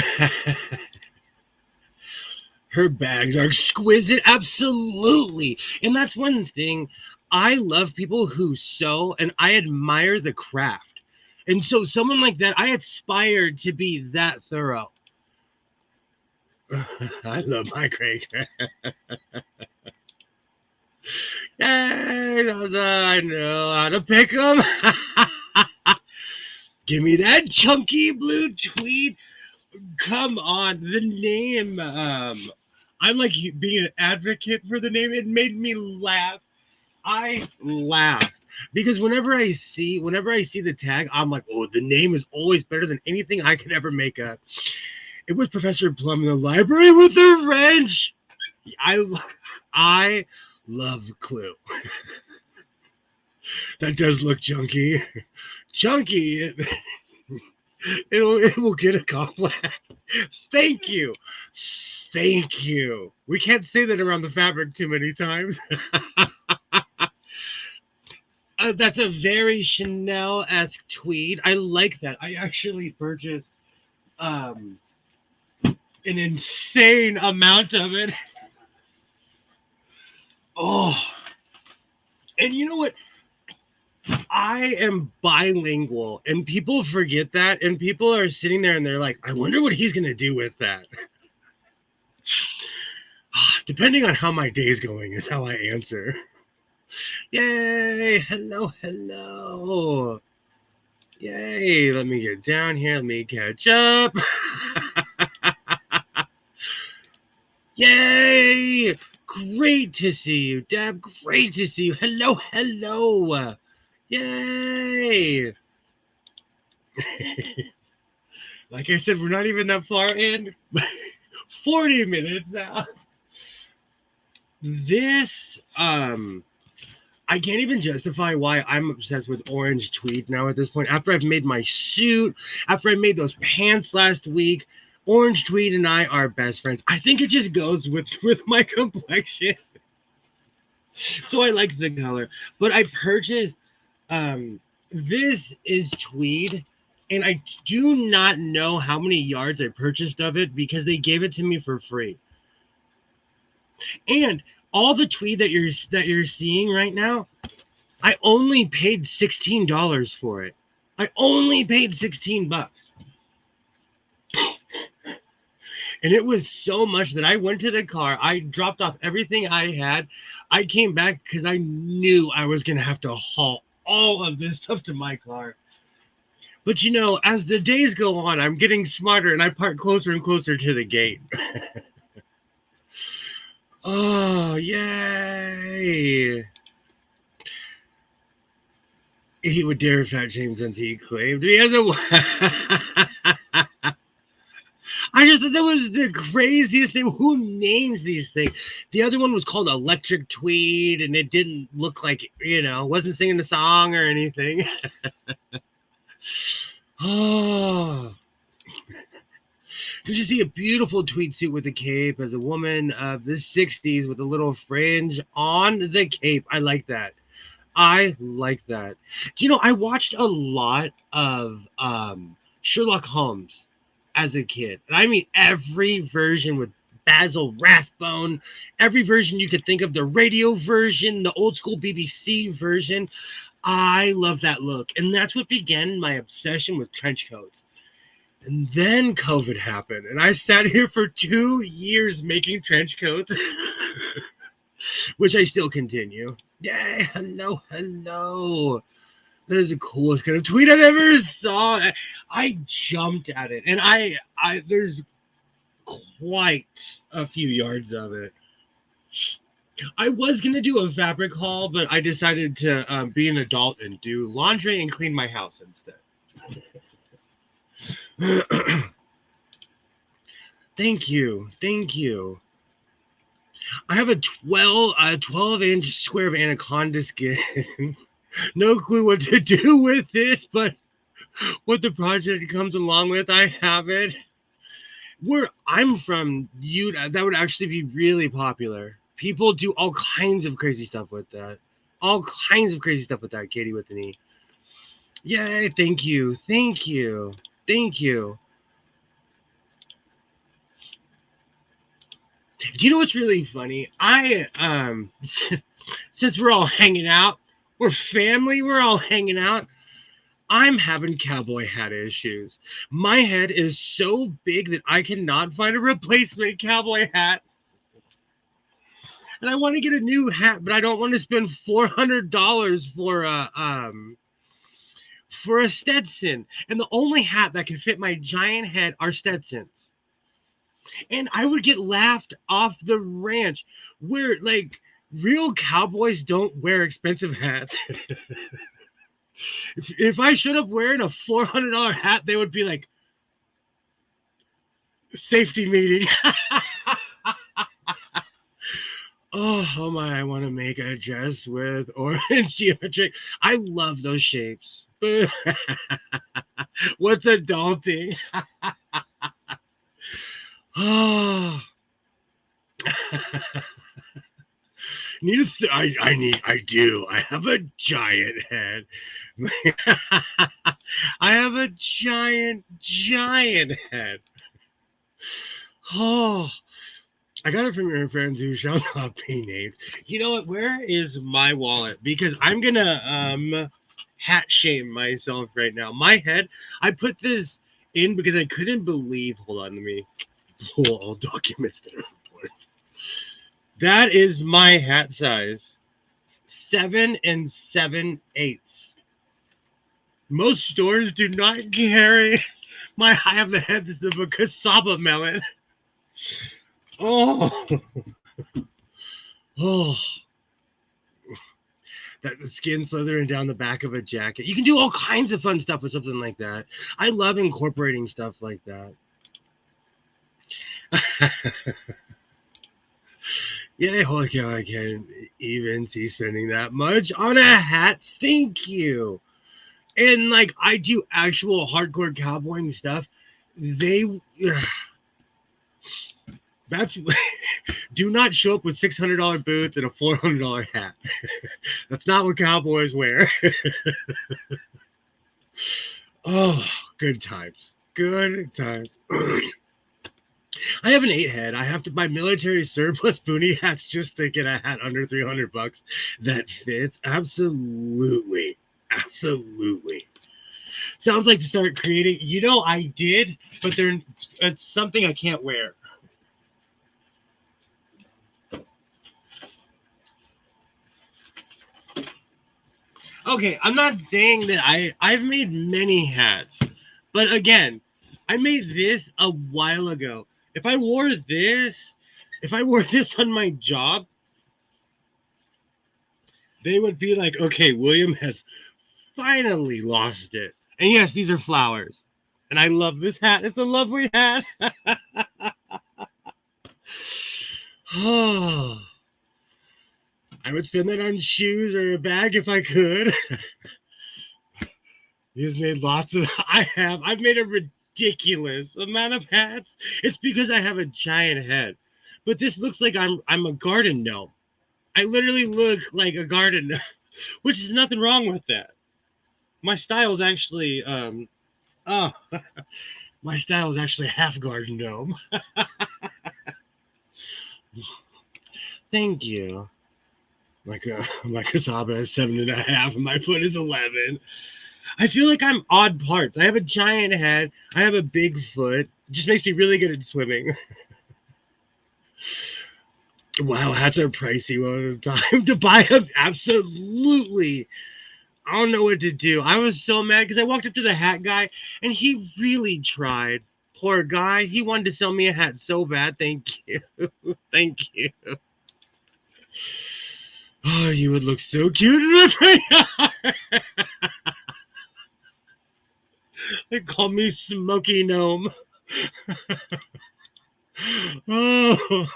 Her bags are exquisite. Absolutely. And that's one thing. I love people who sew and I admire the craft. And so someone like that, I aspire to be that thorough. I love my great. Yay, I know how to pick them. Give me that chunky blue tweed. Come on, the name. I'm like being an advocate for the name. It made me laugh. I laughed because whenever I see the tag, I'm like, oh, the name is always better than anything I could ever make up. It was Professor Plum in the library with the wrench. I love Clue. That does look chunky. Chunky. It will get a compliment. Thank you. Thank you. We can't say that around the fabric too many times. That's a very Chanel-esque tweed. I like that. I actually purchased an insane amount of it. Oh. And you know what? I am bilingual, and people forget that, and people are sitting there and they're like, I wonder what he's going to do with that. Depending on how my day's going is how I answer. Yay! Hello, hello. Yay! Let me get down here. Let me catch up. Yay! Great to see you, Deb. Great to see you. Hello, hello. Yay! Like I said, we're not even that far in. 40 minutes now. This I can't even justify why I'm obsessed with orange tweed now at this point. After I've made my suit, after I made those pants last week, orange tweed and I are best friends. I think it just goes with my complexion. So I like the color. But I purchased this is tweed, and I do not know how many yards I purchased of it because they gave it to me for free. And all the tweed that you're seeing right now, I only paid $16 for it. I only paid 16 bucks. And it was so much that I went to the car. I dropped off everything I had. I came back because I knew I was going to have to haul all of this stuff to my car. But you know, as the days go on, I'm getting smarter and I park closer and closer to the gate. Oh, yay. He would dare fat shame since he claimed he has a. I just thought that was the craziest thing. Who names these things? The other one was called Electric Tweed, and it didn't look like, wasn't singing a song or anything. Oh. Did you see a beautiful tweed suit with a cape as a woman of the 60s with a little fringe on the cape? I like that. I like that. Do you know, I watched a lot of Sherlock Holmes as a kid. And I mean every version with Basil Rathbone, every version you could think of, the radio version, the old school BBC version. I love that look. And that's what began my obsession with trench coats. And then COVID happened, and I sat here for 2 years making trench coats, which I still continue. Yay, hello. That is the coolest kind of tweet I've ever saw. I jumped at it, and I there's quite a few yards of it. I was going to do a fabric haul, but I decided to be an adult and do laundry and clean my house instead. Thank you. I have a 12-inch square of anaconda skin. No clue what to do with it, but what the project comes along with, I have it. Where I'm from, that would actually be really popular. People do all kinds of crazy stuff with that. Katie with an E. Yay, thank you. Do you know what's really funny? I since we're all hanging out, we're family, we're all hanging out, I'm having cowboy hat issues. My head is so big that I cannot find a replacement cowboy hat. And I want to get a new hat, but I don't want to spend $400 for a Stetson. And the only hat that can fit my giant head are Stetsons. And I would get laughed off the ranch where, like, real cowboys don't wear expensive hats. If I showed up wearing a $400 hat, they would be like, safety meeting. Oh my, I want to make a dress with orange geometric. I love those shapes. What's adulting? Oh. I have a giant head. I have a giant head. Oh, I got it from your friends who shall not be named. You know what? Where is my wallet? Because I'm gonna hat shame myself right now. My head, I put this in because I couldn't believe. Hold on, let me pull all documents that are important. That is my hat size. 7 7/8. Most stores do not carry I have the head of a cassava melon. Oh. that the skin slithering down the back of a jacket. You can do all kinds of fun stuff with something like that. I love incorporating stuff like that. Yeah, holy cow, I can't even see spending that much on a hat. Thank you. And like, I do actual hardcore cowboying stuff. They, that's, do not show up with $600 boots and a $400 hat. That's not what cowboys wear. Oh, good times. Good times. I have an 8 head. I have to buy military surplus boonie hats just to get a hat under $300 that fits. Absolutely. Absolutely. Sounds like to start creating. You know, I did, but it's something I can't wear. Okay, I'm not saying that I've made many hats, but again, I made this a while ago. If I wore this on my job, they would be like, okay, William has finally lost it. And yes, these are flowers. And I love this hat. It's a lovely hat. Oh, I would spend that on shoes or a bag if I could. He's made lots of. I've made a ridiculous amount of hats. It's because I have a giant head. But this looks like I'm a garden gnome. I literally look like a garden gnome, which is nothing wrong with that. My style is actually my style is actually half garden gnome. Thank you. My Kasaba is 7.5 and my foot is 11. I feel like I'm odd parts. I have a giant head. I have a big foot. It just makes me really good at swimming. Wow, hats are pricey all the time to buy them. Absolutely. I don't know what to do. I was so mad because I walked up to the hat guy and he really tried. Poor guy. He wanted to sell me a hat so bad. Thank you. Thank you. Oh, you would look so cute in a front yard. They call me Smoky Gnome. Oh,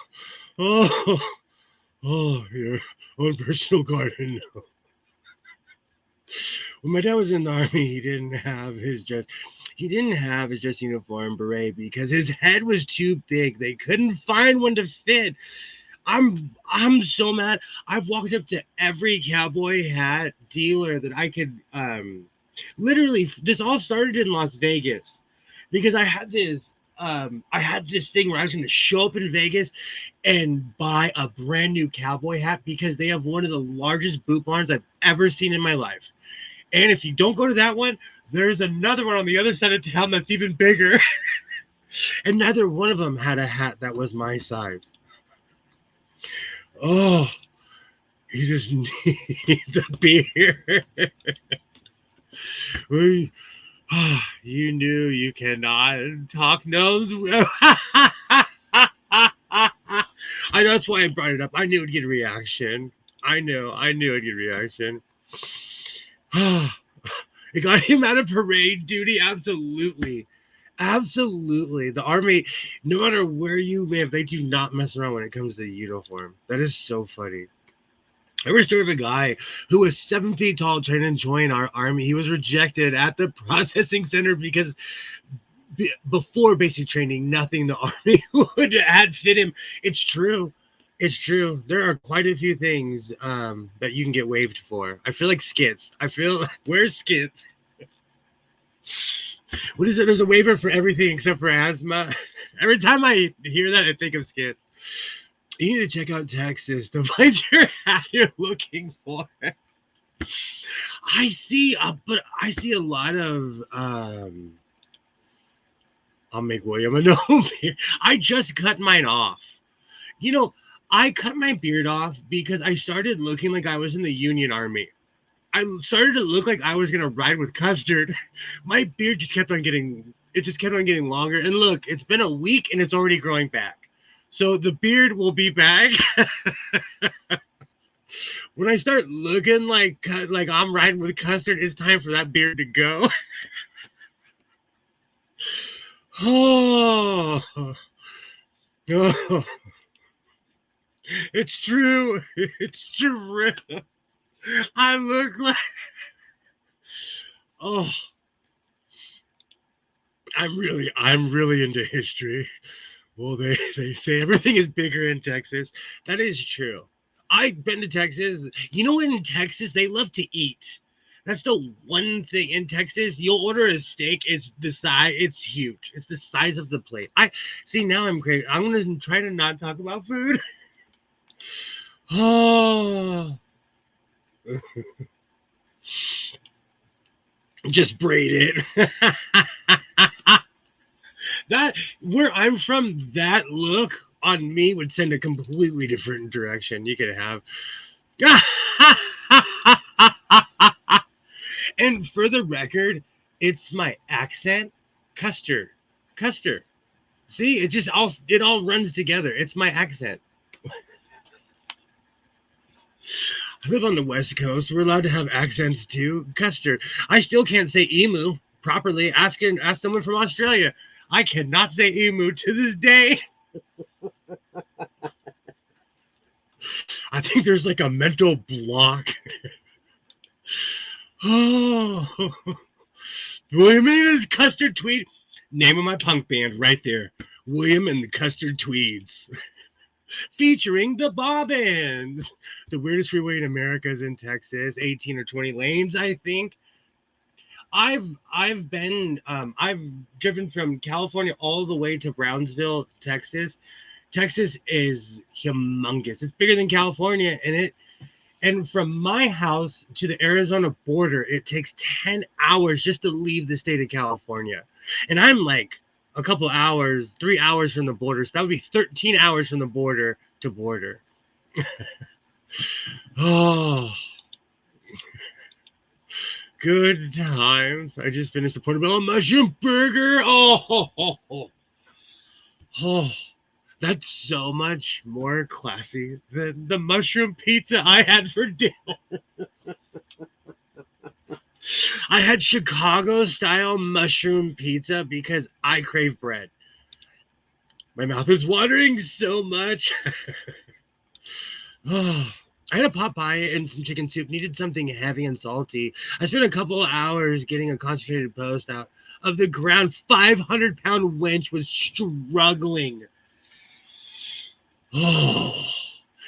your own personal garden gnome. When my dad was in the army, he didn't have his dress uniform beret because his head was too big. They couldn't find one to fit. I'm so mad. I've walked up to every cowboy hat dealer that I could literally. This all started in Las Vegas because I had this thing where I was going to show up in Vegas and buy a brand new cowboy hat because they have one of the largest boot barns I've ever seen in my life. And if you don't go to that one, there's another one on the other side of town that's even bigger. And neither one of them had a hat that was my size. Oh, you just need a beer. You knew you cannot talk gnomes. I know that's why I brought it up. I knew it'd get a reaction. I knew it'd get a reaction. It got him out of parade duty. Absolutely. Absolutely. The Army, no matter where you live, they do not mess around when it comes to the uniform. That is so funny. I heard a story of a guy who was 7 feet tall trying to join our Army. He was rejected at the processing center because before basic training, nothing the Army would had fit him. It's true. It's true. There are quite a few things that you can get waived for. I feel like skits. Where's skits? What is it? There's a waiver for everything except for asthma. Every time I hear that, I think of skits. You need to check out Texas to find your hat you're looking for. I see a lot of I'll make William a gnome here. I just cut mine off. You know, I cut my beard off because I started looking like I was in the Union Army. I started to look like I was gonna ride with Custard. My beard just kept on getting longer. And look, it's been a week and it's already growing back. So the beard will be back. When I start looking like I'm riding with custard, it's time for that beard to go. Oh, oh, it's true. It's true. I look like, oh, I'm really into history. Well, they say everything is bigger in Texas. That is true. I've been to Texas. You know, in Texas, they love to eat. That's the one thing in Texas. You'll order a steak. It's the size. It's huge. It's the size of the plate. I see now. I'm crazy. I'm gonna try to not talk about food. Oh, just braid it. That where I'm from, that look on me would send a completely different direction. You could have. And for the record, it's my accent, Custer, Custer. See, it all runs together. It's my accent. I live on the West Coast. We're allowed to have accents too. Custer. I still can't say emu properly. Ask someone from Australia. I cannot say emu to this day. I think there's like a mental block. Oh, William and his Custard Tweed. Name of my punk band right there. William and the Custard Tweeds. Featuring the Bobbins. The weirdest freeway in America is in Texas. 18 or 20 lanes, I think. I've driven from California all the way to Brownsville, Texas. Texas is humongous. It's bigger than California, and from my house to the Arizona border, it takes 10 hours just to leave the state of California. And I'm like a couple hours, 3 hours from the border. So that would be 13 hours from the border to border. Oh, good times. I just finished a portobello mushroom burger. Oh, that's so much more classy than the mushroom pizza I had for dinner. I had Chicago-style mushroom pizza because I crave bread. My mouth is watering so much. Oh, I had a pot pie and some chicken soup. Needed something heavy and salty. I spent a couple of hours getting a concentrated post out of the ground. 500-pound winch was struggling. Oh,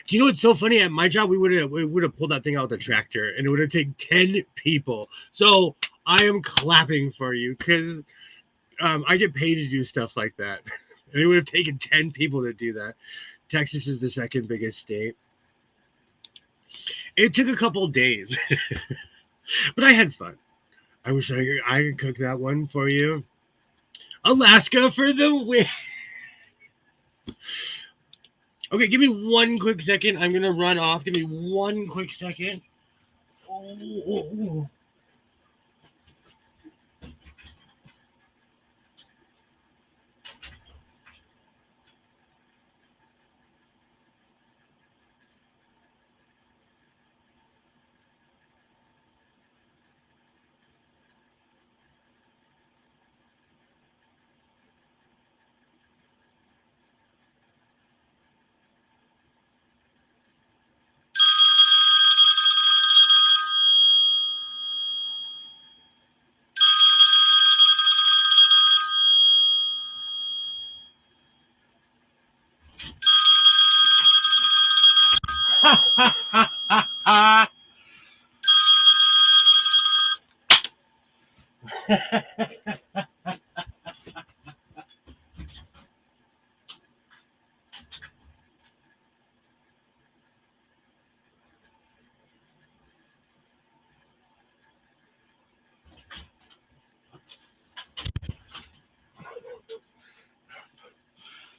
do you know what's so funny? At my job, we would have pulled that thing out with a tractor, and it would have taken 10 people. So I am clapping for you because I get paid to do stuff like that, and it would have taken 10 people to do that. Texas is the second biggest state. It took a couple days, but I had fun. I wish I could cook that one for you. Alaska for the win. Okay, give me one quick second. I'm going to run off. Give me one quick second. Oh.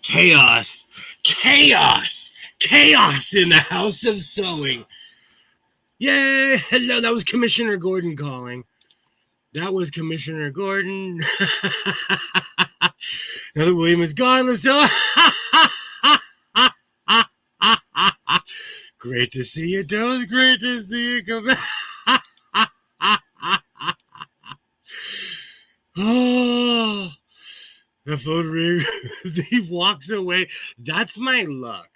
Chaos, chaos, chaos in the house of sewing. Yay! Hello, that was Commissioner Gordon calling. That was Commissioner Gordon. Now that William is gone, let's do it. great to see you, Dose. Great to see you come back. Oh, the phone rings. He walks away. That's my luck.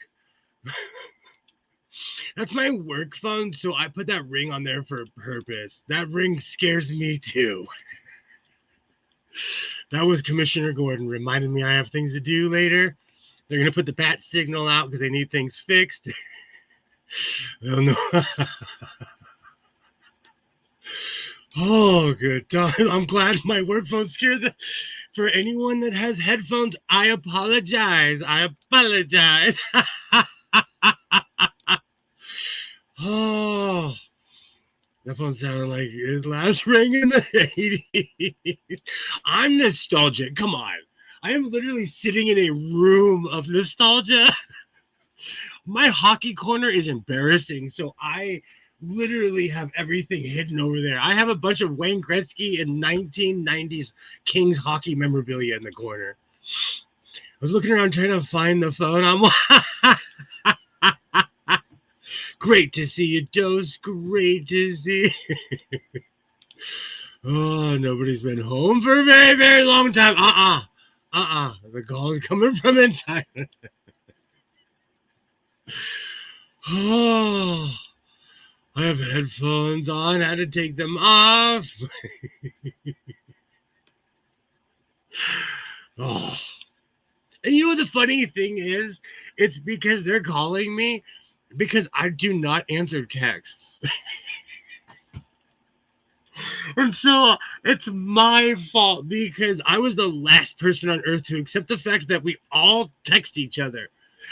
That's my work phone, so I put that ring on there for a purpose. That ring scares me too. That was Commissioner Gordon reminding me I have things to do later. They're going to put the bat signal out because they need things fixed. I don't know. Oh, good. I'm glad my work phone scared the... For anyone that has headphones, I apologize. I apologize. Oh, that phone sounded like his last ring in the 80s. I'm nostalgic. Come on. I am literally sitting in a room of nostalgia. My hockey corner is embarrassing, so I literally have everything hidden over there. I have a bunch of Wayne Gretzky and 1990s Kings hockey memorabilia in the corner. I was looking around trying to find the phone. I'm great to see you, Dose. Great to see you. Oh, nobody's been home for a very, very long time. The call is coming from inside. Oh, I have headphones on. I had to take them off. Oh. And you know what the funny thing is? It's because they're calling me because I do not answer texts. And so it's my fault because I was the last person on earth to accept the fact that we all text each other.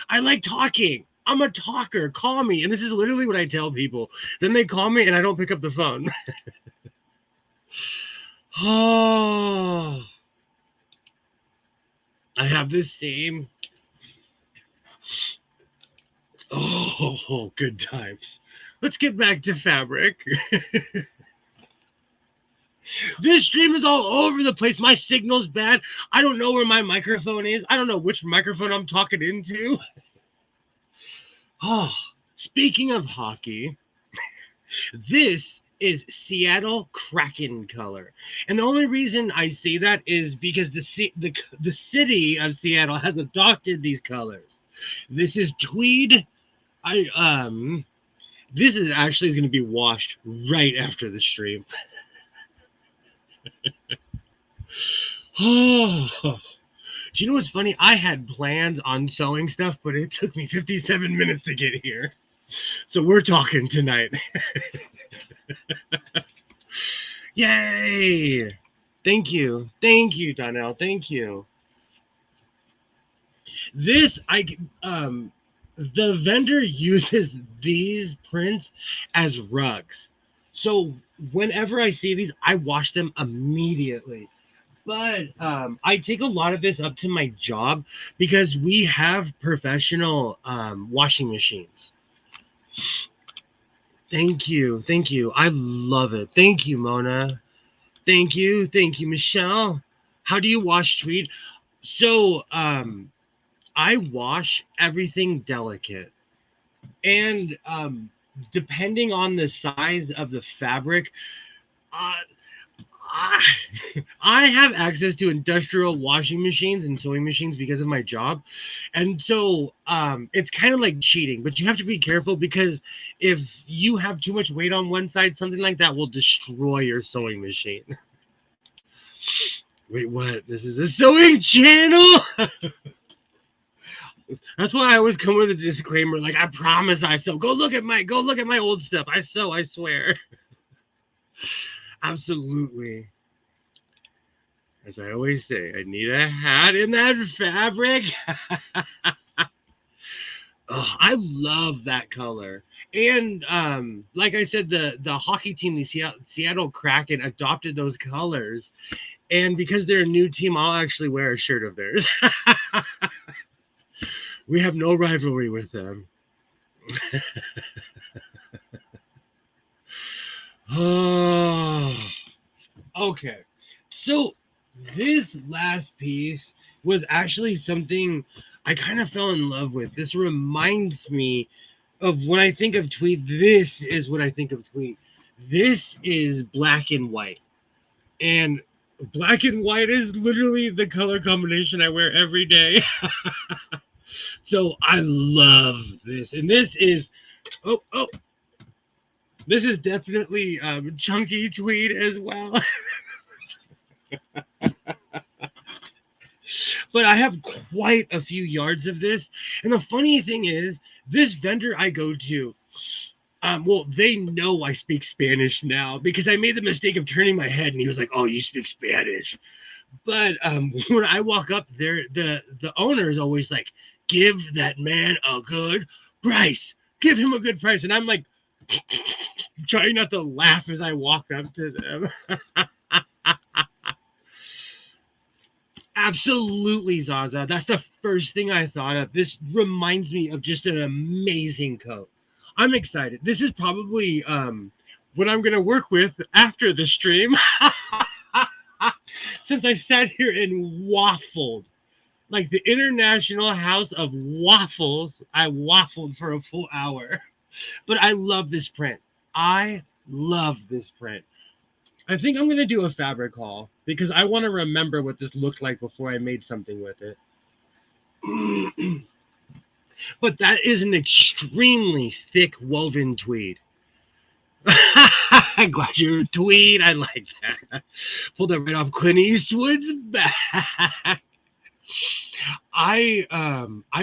I like talking. I'm a talker. Call me. And this is literally what I tell people. Then they call me and I don't pick up the phone. Oh, I have the same. Oh, good times. Let's get back to fabric. This stream is all over the place. My signal's bad. I don't know where my microphone is. I don't know which microphone I'm talking into. Oh, speaking of hockey, this is Seattle Kraken color. And the only reason I say that is because the city of Seattle has adopted these colors. This is tweed. This is actually going to be washed right after the stream. Oh, do you know what's funny? I had plans on sewing stuff, but it took me 57 minutes to get here. So we're talking tonight. Yay! Thank you, Donnell. Thank you. This the vendor uses these prints as rugs. So whenever I see these, I wash them immediately. But I take a lot of this up to my job because we have professional washing machines. Thank you. I love it. Thank you, Mona. Thank you, Michelle. How do you wash tweed? So I wash everything delicate. And depending on the size of the fabric, I have access to industrial washing machines and sewing machines because of my job. And so it's kind of like cheating, but you have to be careful because if you have too much weight on one side, something like that will destroy your sewing machine. Wait, what? This is a sewing channel? That's why I always come with a disclaimer, like I promise I sew. Go look at my old stuff. I sew, I swear. Absolutely. As I always say, I need a hat in that fabric. Oh, I love that color. And like I said, the hockey team, the Seattle Kraken, adopted those colors. And because they're a new team, I'll actually wear a shirt of theirs. We have no rivalry with them. Oh, okay. So this last piece was actually something I kind of fell in love with. This reminds me of when I think of tweed, this is what I think of tweed. This is black and white. And black and white is literally the color combination I wear every day. So I love this. And this is, oh, this is definitely chunky tweed as well. But I have quite a few yards of this. And the funny thing is, this vendor I go to, well, they know I speak Spanish now because I made the mistake of turning my head and he was like, "Oh, you speak Spanish." But when I walk up there, the owner is always like, "Give that man a good price. Give him a good price." And I'm like, trying not to laugh as I walk up to them. Absolutely, Zaza. That's the first thing I thought of. This reminds me of just an amazing coat. I'm excited. This is probably what I'm going to work with after the stream. Since I sat here and waffled like the International House of Waffles, I waffled for a full hour. But I love this print. I love this print. I think I'm going to do a fabric haul because I want to remember what this looked like before I made something with it. But that is an extremely thick woven tweed. I'm glad you're tweed. I like that. Pulled that right off Clint Eastwood's back. I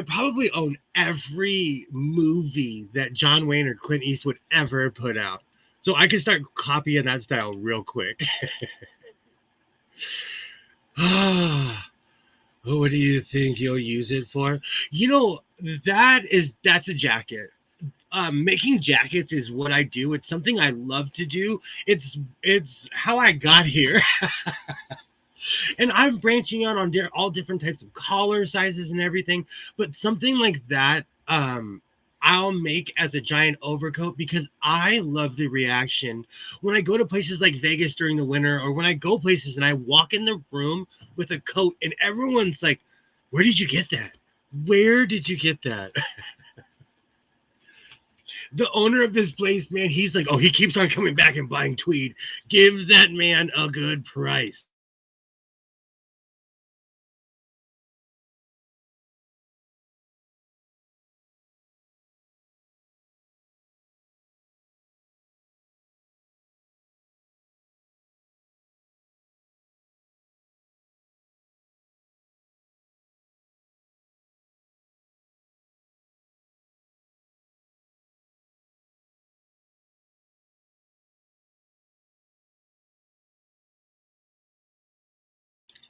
probably own every movie that John Wayne or Clint Eastwood ever put out. So I can start copying that style real quick. What do you think you'll use it for? You know, that's a jacket. Making jackets is what I do. It's something I love to do. It's how I got here. And I'm branching out on all different types of collar sizes and everything. But something like that, I'll make as a giant overcoat because I love the reaction when I go to places like Vegas during the winter, or when I go places and I walk in the room with a coat and everyone's like, "Where did you get that? Where did you get that?" The owner of this place, man, he's like, "Oh, he keeps on coming back and buying tweed. Give that man a good price."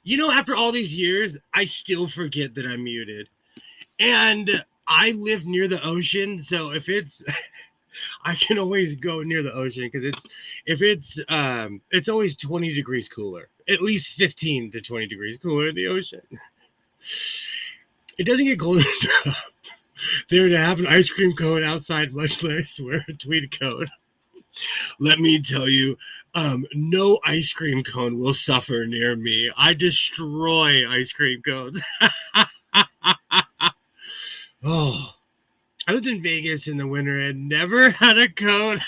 You know, after all these years, I still forget that I'm muted. And I live near the ocean, so if it's I can always go near the ocean because it's always 20 degrees cooler. At least 15 to 20 degrees cooler in the ocean. It doesn't get cold enough there to have an ice cream cone outside, much less wear a tweed coat. Let me tell you, no ice cream cone will suffer near me. I destroy ice cream cones. Oh, I lived in Vegas in the winter and never had a coat.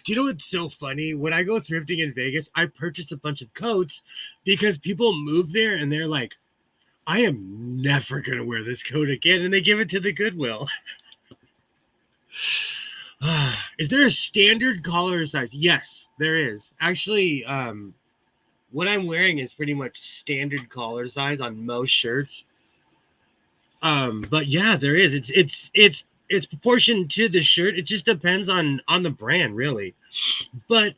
Do you know what's so funny? When I go thrifting in Vegas, I purchase a bunch of coats because people move there and they're like, "I am never going to wear this coat again." And they give it to the Goodwill. Is there a standard collar size? Yes, there is. Actually, what I'm wearing is pretty much standard collar size on most shirts. But yeah, there is. It's proportioned to the shirt. It just depends on the brand, really. But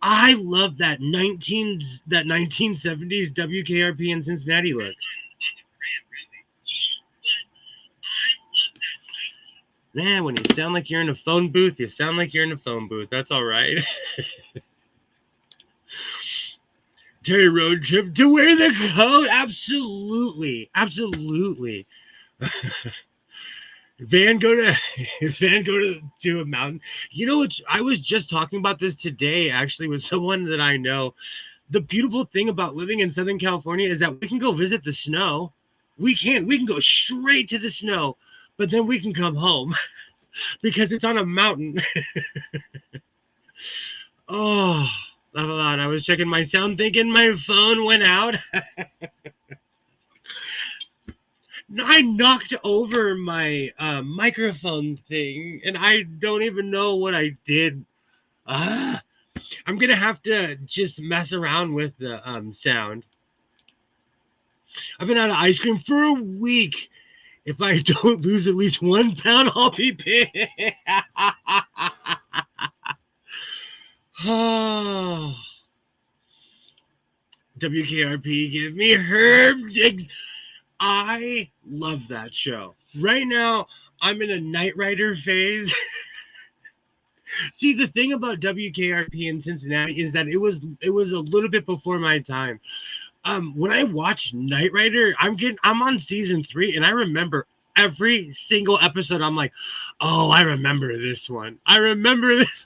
I love that 1970s WKRP in Cincinnati look. Man, when you sound like you're in a phone booth, you sound like you're in a phone booth. That's all right. Terry road trip to wear the coat. Absolutely. Absolutely. Van go to a mountain. You know what? I was just talking about this today, actually, with someone that I know. The beautiful thing about living in Southern California is that we can go visit the snow. We can go straight to the snow, but then we can come home. because it's on a mountain. Oh, laugh a lot. I was checking my sound thinking my phone went out. I knocked over my microphone thing and I don't even know what I did. I'm going to have to just mess around with the sound. I've been out of ice cream for a week. If I don't lose at least 1 pound, I'll be pissed. Oh. WKRP, give me Herb. I love that show. Right now, I'm in a Knight Rider phase. See, the thing about WKRP in Cincinnati is that it was a little bit before my time. When I watch Knight Rider, I'm on season 3, and I remember every single episode. I'm like, oh, I remember this one. I remember this.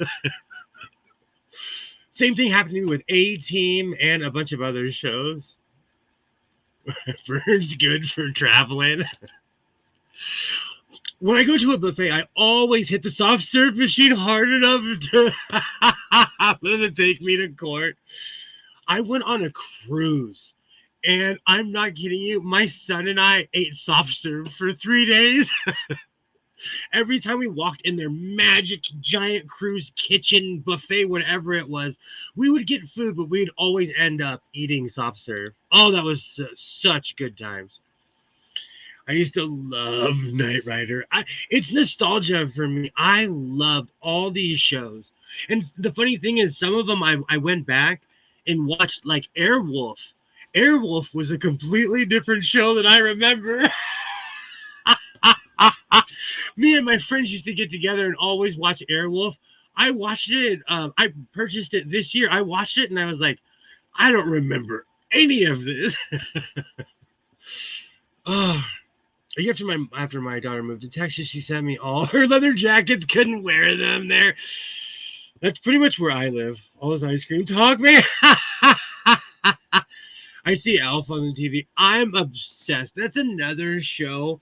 Same thing happened to me with A-Team and a bunch of other shows. Bird's good for traveling. When I go to a buffet, I always hit the soft serve machine hard enough to let it take me to court. I went on a cruise, and I'm not kidding you. My son and I ate soft serve for 3 days. Every time we walked in their magic giant cruise kitchen buffet, whatever it was, we would get food, but we'd always end up eating soft serve. Oh, that was such good times. I used to love Knight Rider. It's nostalgia for me. I loved all these shows. And the funny thing is, some of them I went back and watched, like Airwolf. Airwolf was a completely different show than I remember. Me and my friends used to get together and always watch Airwolf. I watched it. I purchased it this year. I watched it and I was like, I don't remember any of this. Oh, after my daughter moved to Texas, she sent me all her leather jackets. Couldn't wear them there. That's pretty much where I live. All this ice cream talk, man. I see Alf on the TV. I'm obsessed. That's another show.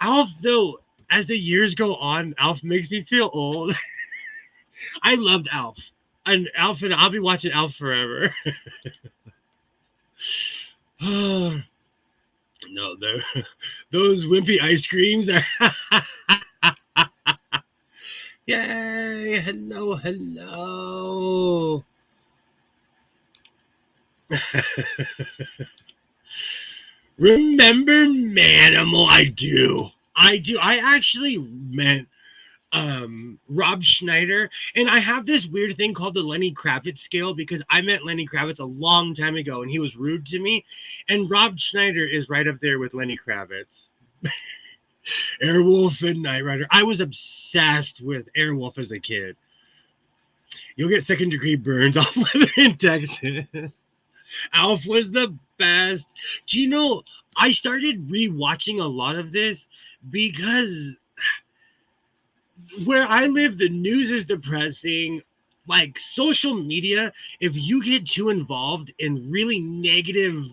Alf, though, as the years go on, Alf makes me feel old. I loved Alf. And I'll be watching Alf forever. Oh, no, those wimpy ice creams are... Yay! Hello, hello. Remember Manimal? I do. I actually meant Rob Schneider, and I have this weird thing called the Lenny Kravitz scale because I met Lenny Kravitz a long time ago and he was rude to me, and Rob Schneider is right up there with Lenny Kravitz. Airwolf and Knight Rider. I was obsessed with Airwolf as a kid. You'll get second-degree burns off weather in Texas. Alf was the best. Do you know, I started rewatching a lot of this because where I live, the news is depressing. Like social media, if you get too involved in really negative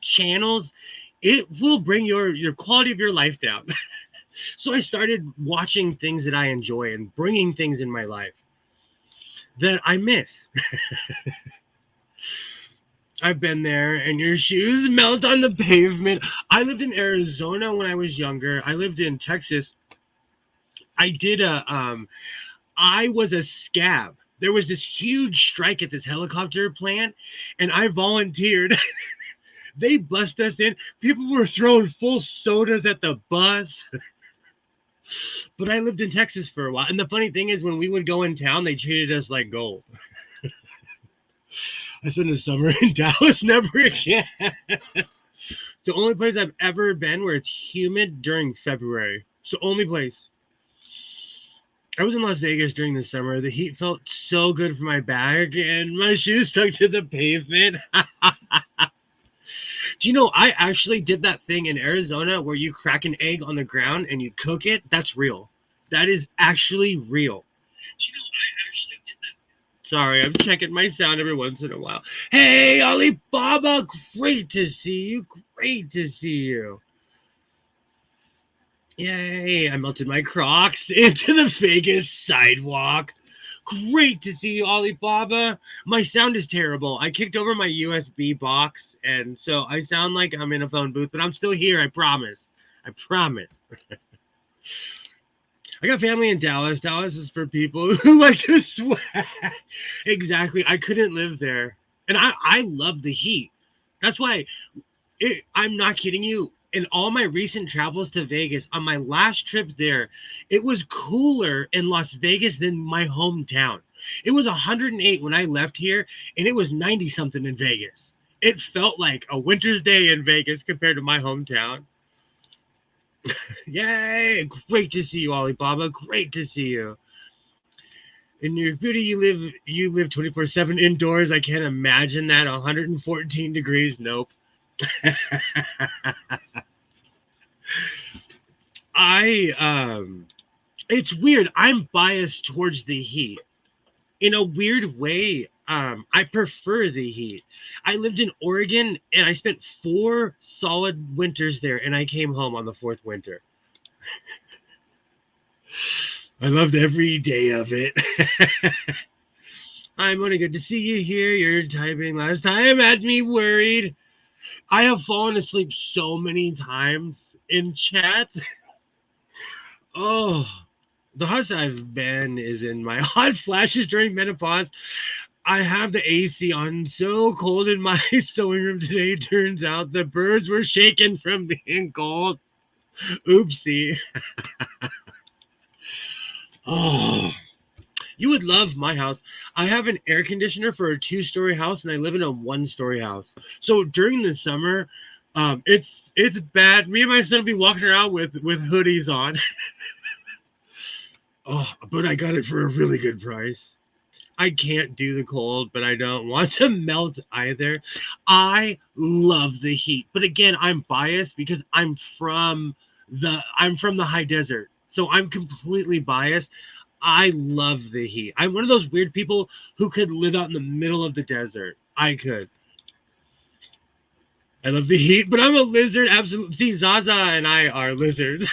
channels, it will bring your quality of your life down. So I started watching things that I enjoy and bringing things in my life that I miss. I've been there, and your shoes melt on the pavement. I lived in Arizona when I was younger. I lived in Texas. I was a scab. There was this huge strike at this helicopter plant, and I volunteered. They bussed us in. People were throwing full sodas at the bus. But I lived in Texas for a while. And the funny thing is, when we would go in town, they treated us like gold. I spent the summer in Dallas, never again. The only place I've ever been where it's humid during February. It's the only place. I was in Las Vegas during the summer. The heat felt so good for my back, and my shoes stuck to the pavement. Do you know, I actually did that thing in Arizona where you crack an egg on the ground and you cook it? That's real. That is actually real. Do you know, I actually did that. Sorry, I'm checking my sound every once in a while. Hey, Alibaba, great to see you. Great to see you. Yay, I melted my Crocs into the Vegas sidewalk. Great to see you, Alibaba. My sound is terrible. I kicked over my USB box, and so I sound like I'm in a phone booth, but I'm still here. I promise. I promise. I got family in Dallas. Dallas is for people who like to sweat. Exactly. I couldn't live there. And I love the heat. That's why I'm not kidding you. In all my recent travels to Vegas, on my last trip there, it was cooler in Las Vegas than my hometown. It was 108 when I left here, and it was 90 something in Vegas. It felt like a winter's day in Vegas compared to my hometown. Yay! Great to see you, Alibaba. Great to see you. In your beauty, you live 24/7 indoors. I can't imagine that. 114 degrees. Nope. I it's weird. I'm biased towards the heat. In a weird way, I prefer the heat. I lived in Oregon and I spent 4 solid winters there, and I came home on the 4th winter. I loved every day of it. I'm only good to see you here. You're typing last time had me worried. I have fallen asleep so many times in chat. Oh, the hottest I've been is in my hot flashes during menopause. I have the AC on, so cold in my sewing room today. Turns out the birds were shaken from being cold. Oopsie. Oh, you would love my house. I have an air conditioner for a 2-story house, and I live in a 1-story house. So during the summer, it's bad. Me and my son will be walking around with hoodies on. Oh, but I got it for a really good price. I can't do the cold, but I don't want to melt either. I love the heat. But again, I'm biased because I'm from the high desert. So I'm completely biased. I love the heat. I'm one of those weird people who could live out in the middle of the desert. I could. I love the heat, but I'm a lizard. Absolutely. See, Zaza and I are lizards.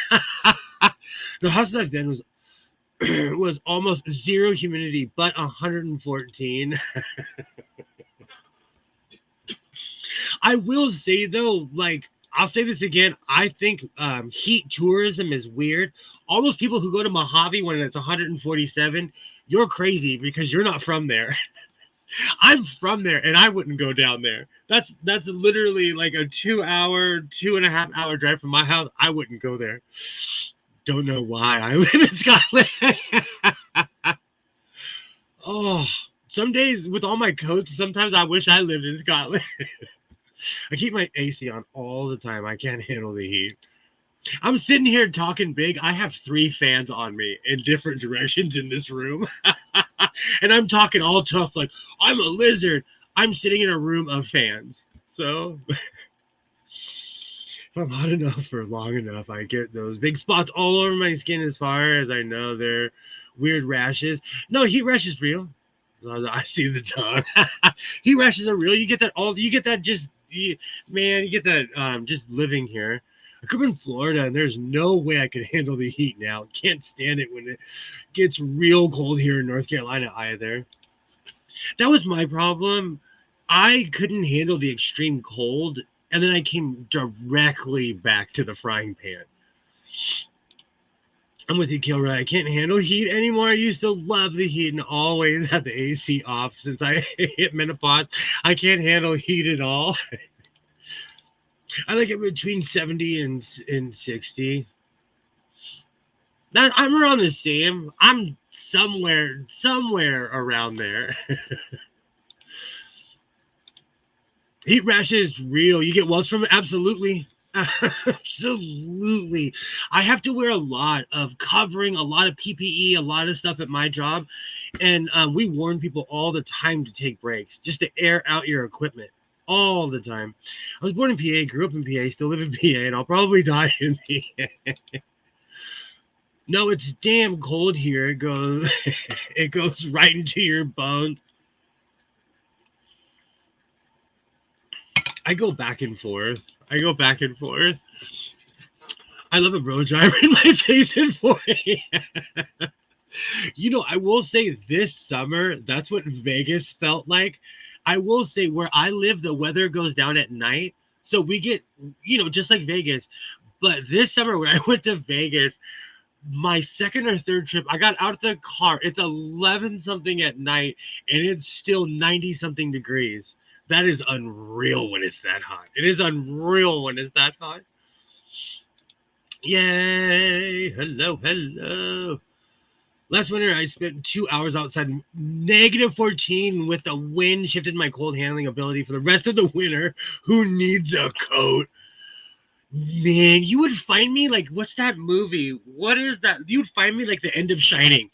The house I've been was almost zero humidity, but 114. I will say though, like I'll say this again. I think heat tourism is weird. All those people who go to Mojave when it's 147, you're crazy because you're not from there. I'm from there, and I wouldn't go down there. That's literally like a 2-hour, 2.5-hour drive from my house. I wouldn't go there. Don't know why I live in Scotland. Oh, some days with all my coats, sometimes I wish I lived in Scotland. I keep my AC on all the time. I can't handle the heat. I'm sitting here talking big. I have 3 fans on me in different directions in this room. And I'm talking all tough like I'm a lizard. I'm sitting in a room of fans. So if I'm hot enough for long enough, I get those big spots all over my skin as far as I know they're weird rashes. No, heat rash is real. I see the tongue. Heat rashes are real. You get that man, you get that just living here. I grew up in Florida, and there's no way I could handle the heat now. Can't stand it when it gets real cold here in North Carolina either. That was my problem. I couldn't handle the extreme cold, and then I came directly back to the frying pan. I'm with you, Kilroy. I can't handle heat anymore. I used to love the heat and always had the AC off since I hit menopause. I can't handle heat at all. I like it between 70 and 60. I'm around the same. I'm somewhere around there. Heat rash is real. You get welts from it? Absolutely. Absolutely. I have to wear a lot of covering, a lot of PPE, a lot of stuff at my job. And we warn people all the time to take breaks, just to air out your equipment all the time. I was born in PA, grew up in PA, still live in PA, and I'll probably die in PA. No, it's damn cold here. It goes right into your bones. I go back and forth. I love a bro driver in my face at 4 a.m. I will say this summer, that's what Vegas felt like. I will say where I live, the weather goes down at night. So we get, just like Vegas. But this summer, when I went to Vegas, my second or third trip, I got out of the car. It's 11 something at night, and it's still 90 something degrees. That is unreal when it's that hot. It is unreal when it's that hot. Yay! Hello, hello. Last winter, I spent 2 hours outside, -14, with the wind shifted my cold handling ability for the rest of the winter. Who needs a coat? Man, you would find me like, what's that movie? What is that? You'd find me like the end of Shining.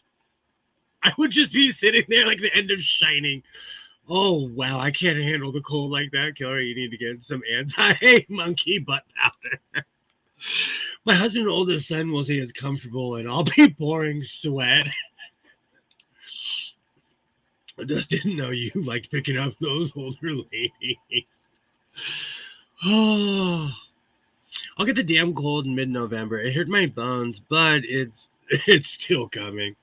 I would just be sitting there like the end of Shining. Oh, wow, I can't handle the cold like that, Killer. You need to get some anti-monkey butt powder. My husband and oldest son will say it's comfortable, and I'll be pouring sweat. I just didn't know you liked picking up those older ladies. Oh, I'll get the damn cold in mid-November. It hurt my bones, but it's still coming.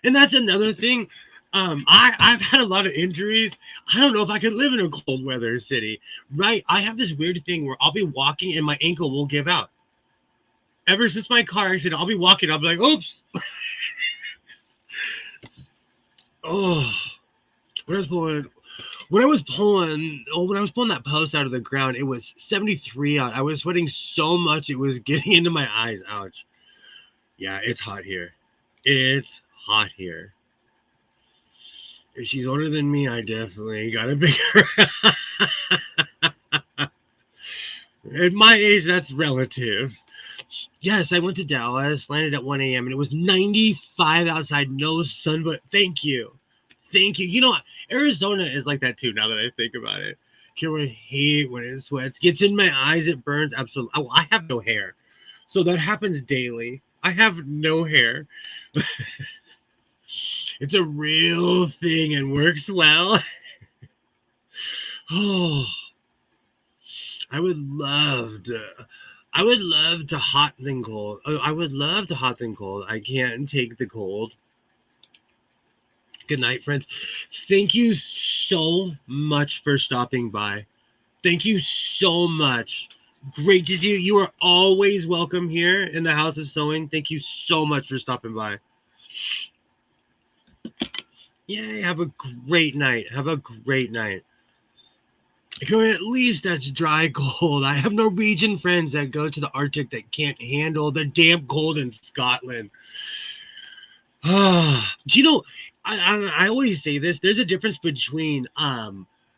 And that's another thing. I've had a lot of injuries. I don't know if I could live in a cold weather city, right? I have this weird thing where I'll be walking and my ankle will give out. Ever since my car accident, I'll be walking, I'll be like, oops. Oh, when I was pulling that post out of the ground, it was 73 out. I was sweating so much it was getting into my eyes. Ouch. Yeah, it's hot here. It's hot here. If she's older than me, I definitely got a bigger. At my age, that's relative. Yes, I went to Dallas, landed at 1 a.m., and it was 95 outside, no sun, but thank you. Thank you. You know what? Arizona is like that too, now that I think about it. I hate when it sweats. Gets in my eyes, it burns. Absolutely. Oh, I have no hair. So that happens daily. I have no hair. It's a real thing and works well. Oh, I would love to hot than cold. I would love to hot than cold. I can't take the cold. Good night, friends. Thank you so much for stopping by. Thank you so much. Great to see you. You are always welcome here in the House of Sewing. Thank you so much for stopping by. Yay, have a great night. Have a great night. At least that's dry cold. I have Norwegian friends that go to the Arctic that can't handle the damp cold in Scotland. Do you know, I always say this, there's a difference between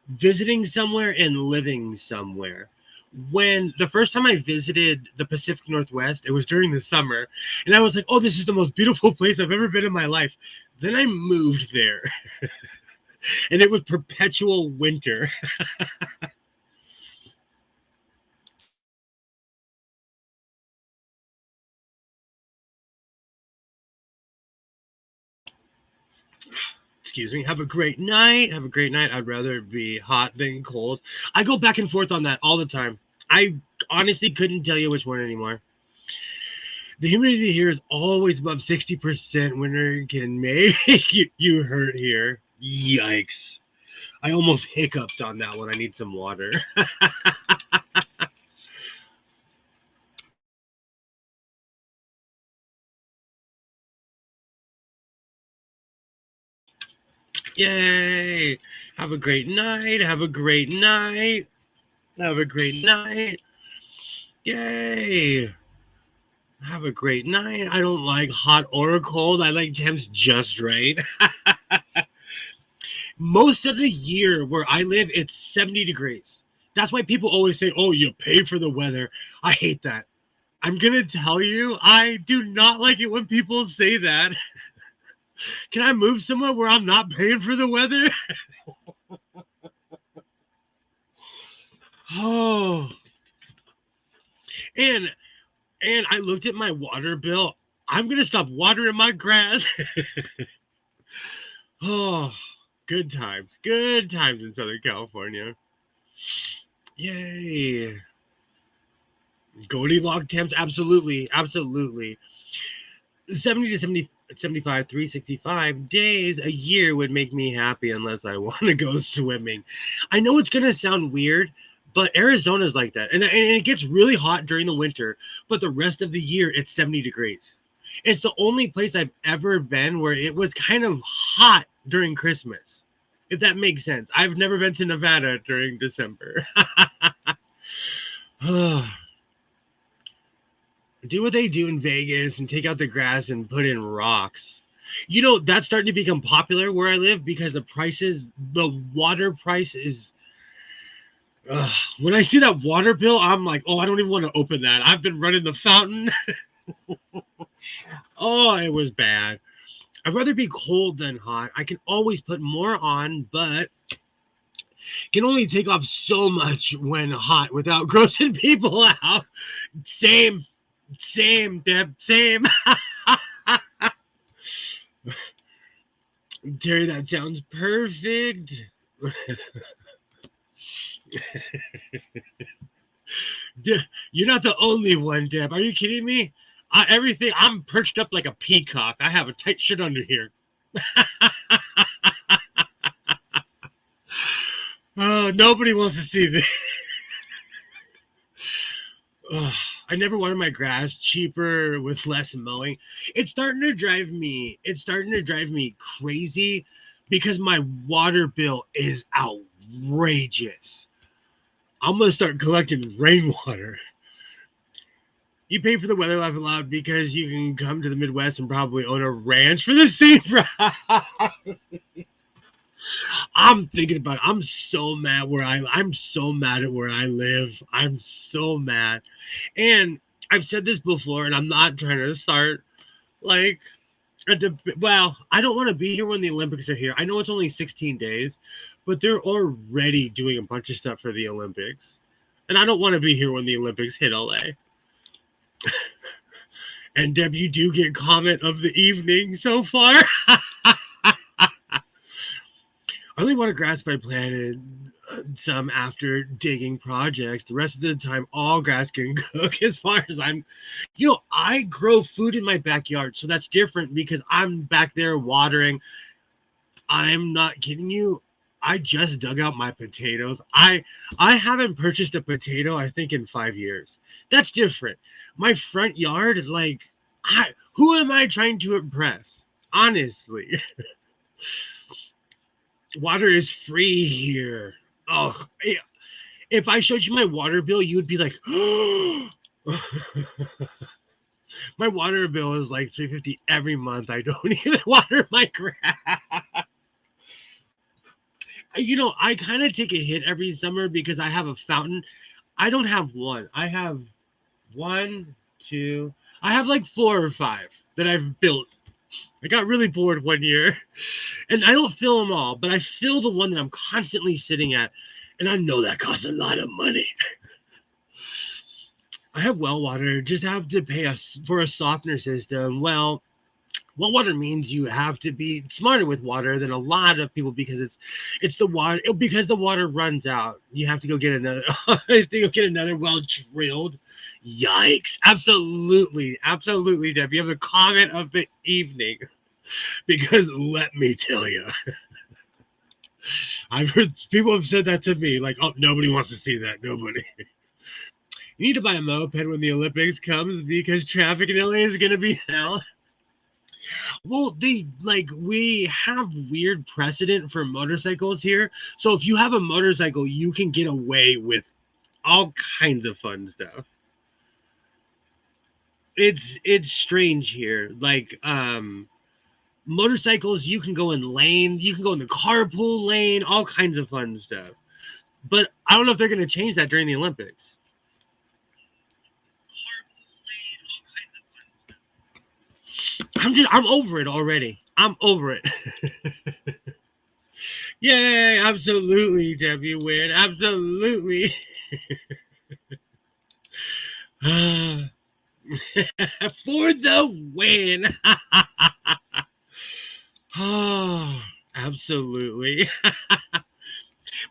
visiting somewhere and living somewhere. When the first time I visited the Pacific Northwest, it was during the summer, and I was like, oh, this is the most beautiful place I've ever been in my life. Then I moved there, and it was perpetual winter. Excuse me. Have a great night. Have a great night. I'd rather be hot than cold. I go back and forth on that all the time. I honestly couldn't tell you which one anymore. The humidity here is always above 60%. Winter can make you hurt here. Yikes. I almost hiccuped on that one. I need some water. Yay. Have a great night. Have a great night. Have a great night. Yay. Have a great night. I don't like hot or cold. I like temps just right. Most of the year where I live, it's 70 degrees. That's why people always say, oh, you pay for the weather. I hate that. I'm going to tell you, I do not like it when people say that. Can I move somewhere where I'm not paying for the weather? Oh. And I looked at my water bill. I'm going to stop watering my grass. Oh, good times. Good times in Southern California. Yay. Goldilocks temps, absolutely, absolutely. 70 to 75, 365 days a year would make me happy unless I want to go swimming. I know it's going to sound weird, but Arizona's like that. And it gets really hot during the winter, but the rest of the year it's 70 degrees. It's the only place I've ever been where it was kind of hot during Christmas, if that makes sense. I've never been to Nevada during December. Do what they do in Vegas and take out the grass and put in rocks. You know, that's starting to become popular where I live because the water price is. When I see that water bill, I'm like, oh, I don't even want to open that. I've been running the fountain. Oh, it was bad. I'd rather be cold than hot. I can always put more on, but can only take off so much when hot without grossing people out. Same. Same, Deb, same. Terry, that sounds perfect. You're not the only one, Deb. Are you kidding me? Everything, I'm perched up like a peacock. I have a tight shit under here. Oh, nobody wants to see this. I never wanted my grass cheaper with less mowing. It's starting to drive me crazy because my water bill is outrageous. I'm gonna start collecting rainwater. You pay for the weather laugh aloud because you can come to the Midwest and probably own a ranch for the same price. I'm thinking about it. I'm so mad I'm so mad at where I live. I'm so mad. And I've said this before, and I'm not trying to start like well, I don't want to be here when the Olympics are here. I know it's only 16 days, but they're already doing a bunch of stuff for the Olympics. And I don't want to be here when the Olympics hit LA. And Deb, you do get comment of the evening so far. I only water grass if I planted some after digging projects. The rest of the time, all grass can cook as far as I grow food in my backyard. So that's different because I'm back there watering. I'm not kidding you. I just dug out my potatoes. I haven't purchased a potato, I think, in 5 years. That's different. My front yard, who am I trying to impress? Honestly. Water is free here. Oh, if I showed you my water bill, you would be like, my water bill is like $350 every month. I don't even water my grass. I kind of take a hit every summer because I have a fountain. I don't have one. I have one, two. I have like 4 or 5 that I've built. I got really bored one year, and I don't fill them all, but I fill the one that I'm constantly sitting at, and I know that costs a lot of money. I have well water, just have to pay for a softener system. Well water means you have to be smarter with water than a lot of people because it's the water. Because the water runs out, you have to go get another. Well drilled. Yikes! Absolutely, Deb. You have the comment of the evening because let me tell you, I've heard people have said that to me. Like, oh, nobody wants to see that. Nobody. You need to buy a moped when the Olympics comes because traffic in LA is gonna be hell. Well, we have weird precedent for motorcycles here. So if you have a motorcycle, you can get away with all kinds of fun stuff. It's strange here. Motorcycles, you can go in lanes, you can go in the carpool lane, all kinds of fun stuff. But I don't know if they're going to change that during the Olympics. I'm over it already. I'm over it. Yay, absolutely, Debbie Wynn. Absolutely. For the win. Oh, absolutely.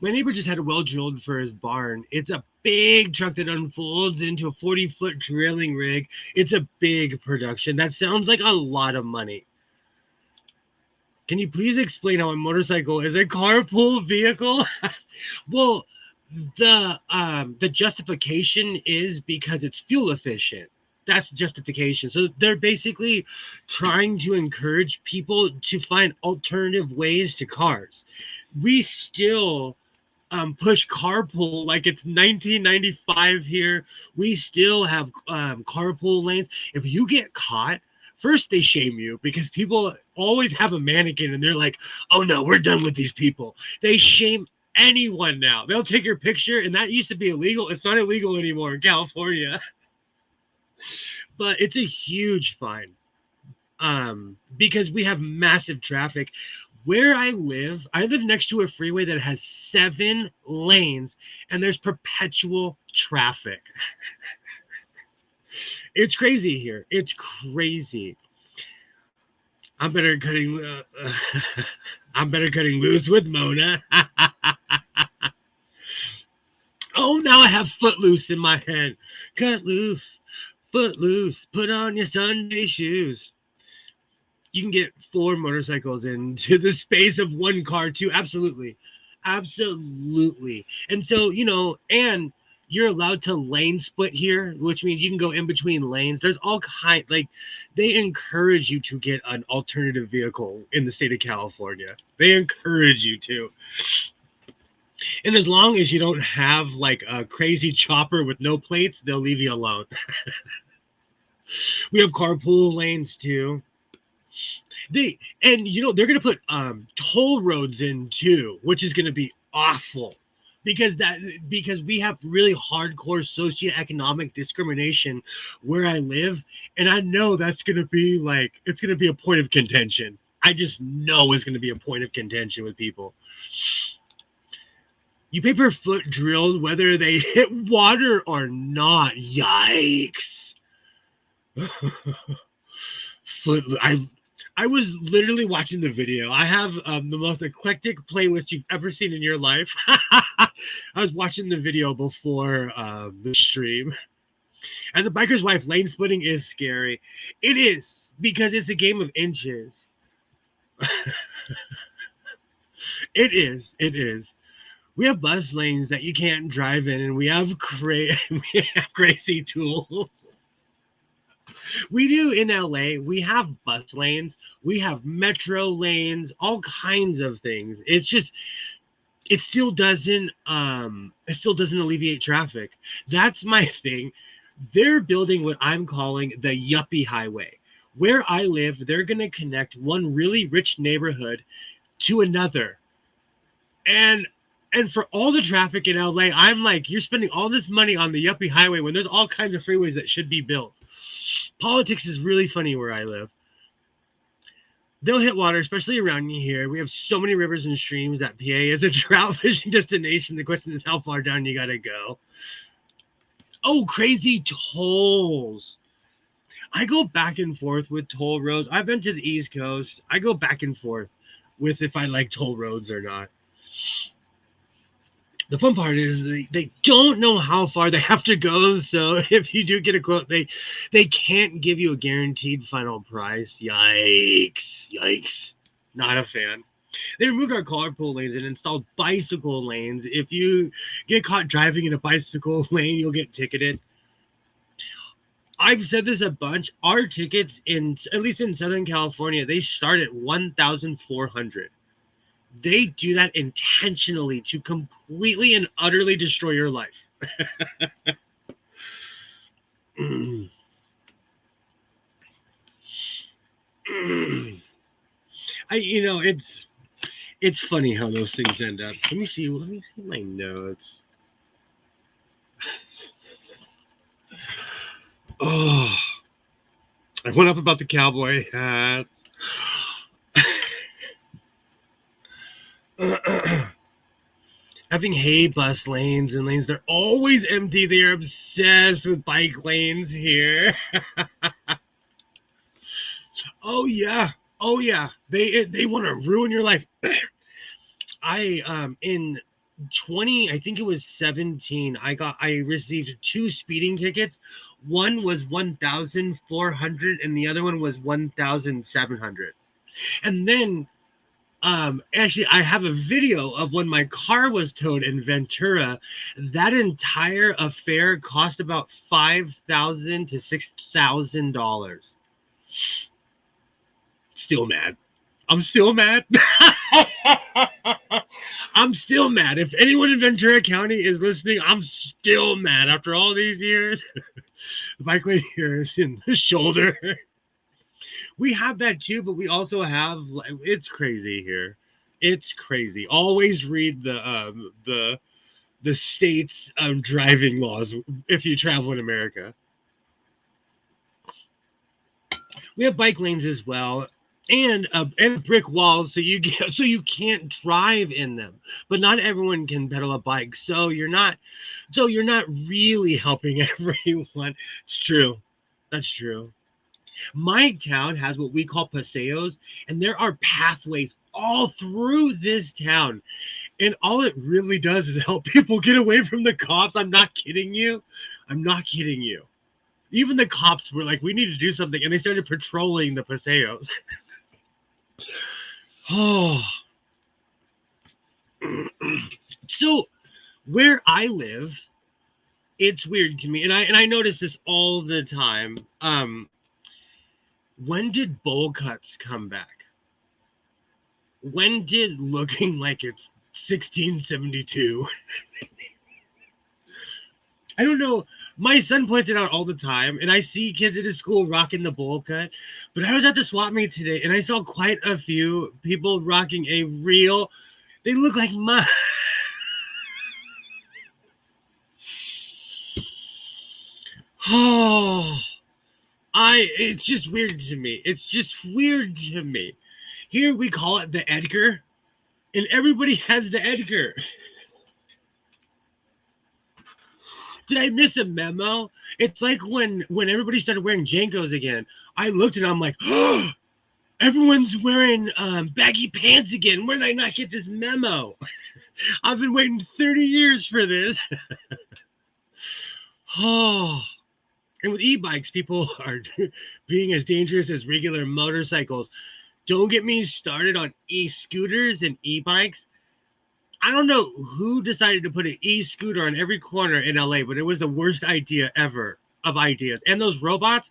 My neighbor just had a well drilled for his barn. It's a big truck that unfolds into a 40-foot drilling rig. It's a big production. That sounds like a lot of money. Can you please explain how a motorcycle is a carpool vehicle? Well, the justification is because it's fuel efficient. That's justification. So they're basically trying to encourage people to find alternative ways to cars. We still push carpool like it's 1995 here. We still have carpool lanes. If you get caught, first they shame you because people always have a mannequin and they're like, oh no, we're done with these people. They shame anyone now. They'll take your picture, and that used to be illegal. It's not illegal anymore in California. But it's a huge fine because we have massive traffic. Where I live next to a freeway that has 7 lanes, and there's perpetual traffic. It's crazy here. It's crazy. I'm better cutting. I'm better cutting loose with Mona. Oh, now I have Footloose in my head. Cut loose, Footloose. Put on your Sunday shoes. You can get 4 motorcycles into the space of 1 car too. Absolutely. Absolutely. And so, and you're allowed to lane split here, which means you can go in between lanes. There's all kind, like, they encourage you to get an alternative vehicle in the state of California. They encourage you to. And as long as you don't have like a crazy chopper with no plates, they'll leave you alone. We have carpool lanes too. They're gonna put toll roads in too, which is gonna be awful because we have really hardcore socioeconomic discrimination where I live, and I know that's gonna be it's gonna be a point of contention. I just know it's gonna be a point of contention with people. You pay per foot drilled whether they hit water or not. Yikes. I was literally watching the video. I have the most eclectic playlist you've ever seen in your life. I was watching the video before the stream. As a biker's wife, lane splitting is scary. It is, because it's a game of inches. It is. We have bus lanes that you can't drive in, and we have crazy tools. We do in LA. We have bus lanes. We have metro lanes. All kinds of things. It's just, it still doesn't alleviate traffic. That's my thing. They're building what I'm calling the yuppie highway. Where I live, they're going to connect one really rich neighborhood to another. And for all the traffic in LA, I'm like, you're spending all this money on the yuppie highway when there's all kinds of freeways that should be built. Politics is really funny where I live. They'll hit water, especially around here. We have so many rivers and streams that PA is a trout fishing destination. The question is how far down you got to go. Oh, crazy tolls. I go back and forth with toll roads. I've been to the East Coast. I go back and forth with if I like toll roads or not. The fun part is they don't know how far they have to go. So if you do get a quote, they can't give you a guaranteed final price. Yikes. Not a fan. They removed our carpool lanes and installed bicycle lanes. If you get caught driving in a bicycle lane, you'll get ticketed. I've said this a bunch. Our tickets, at least in Southern California, they start at $1,400. They do that intentionally to completely and utterly destroy your life. It's funny how those things end up. Let me see my notes. Oh, I went off about the cowboy hats. Having bus lanes and lanes, they're always empty. They're obsessed with bike lanes here. Oh yeah. They want to ruin your life. In I think it was 17. I received 2 speeding tickets. One was 1,400 and the other one was 1,700. And then actually I have a video of when my car was towed in Ventura. That entire affair cost about $5,000 to $6,000. Still mad. I'm still mad. I'm still mad. If anyone in Ventura County is listening, I'm still mad after all these years. The bike lane here is in the shoulder. We have that too, but we also have, it's crazy here. It's crazy. Always read the state's driving laws if you travel in America. We have bike lanes as well, and brick walls, so you can't drive in them. But not everyone can pedal a bike, so you're not really helping everyone. It's true. That's true. My town has what we call paseos, and there are pathways all through this town. And all it really does is help people get away from the cops. I'm not kidding you. I'm not kidding you. Even the cops were like, we need to do something. And they started patrolling the paseos. Oh. So where I live, it's weird to me. And I notice this all the time. When did bowl cuts come back? When did looking like it's 1672? I don't know. My son points it out all the time, and I see kids at his school rocking the bowl cut. But I was at the swap meet today, and I saw quite a few people rocking a real. They look like my. Oh, it's just weird to me. It's just weird to me. Here we call it the Edgar, and everybody has the Edgar. Did I miss a memo? It's like when everybody started wearing Jankos again. I looked and I'm like, oh, everyone's wearing baggy pants again. Where did I not get this memo? I've been waiting 30 years for this. Oh. And with e-bikes, people are being as dangerous as regular motorcycles. Don't get me started on e-scooters and e-bikes. I don't know who decided to put an e-scooter on every corner in LA, but it was the worst idea ever of ideas. And those robots,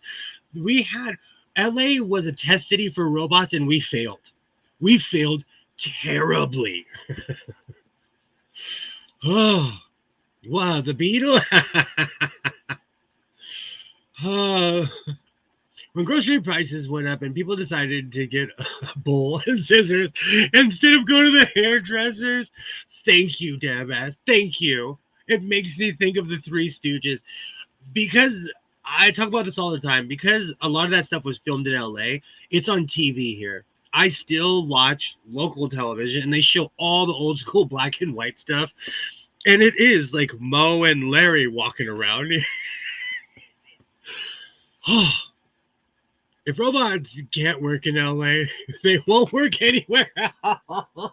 LA was a test city for robots, and we failed. We failed terribly. Oh, wow, the Beetle. When grocery prices went up and people decided to get a bowl and scissors instead of going to the hairdressers, thank you, Dab-ass. Thank you. It makes me think of the Three Stooges. Because I talk about this all the time. Because a lot of that stuff was filmed in LA, it's on TV here. I still watch local television, and they show all the old school black and white stuff. And it is like Mo and Larry walking around. Oh. If robots can't work in LA, they won't work anywhere else.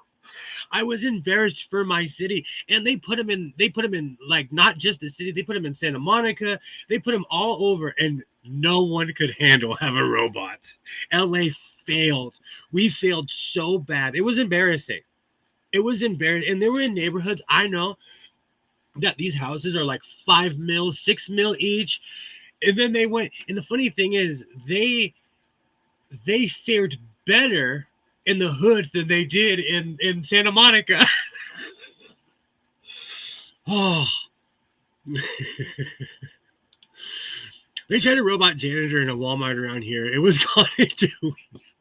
I was embarrassed for my city, and they put them in like not just the city, they put them in Santa Monica, they put them all over, and no one could handle having robots. LA failed. We failed so bad. It was embarrassing. It was embarrassing. And they were in neighborhoods, I know that these houses are like $5 mil, $6 mil each. And then they went, and the funny thing is, they fared better in the hood than they did in Santa Monica. Oh. They tried a robot janitor in a Walmart around here. It was gone in 2 weeks.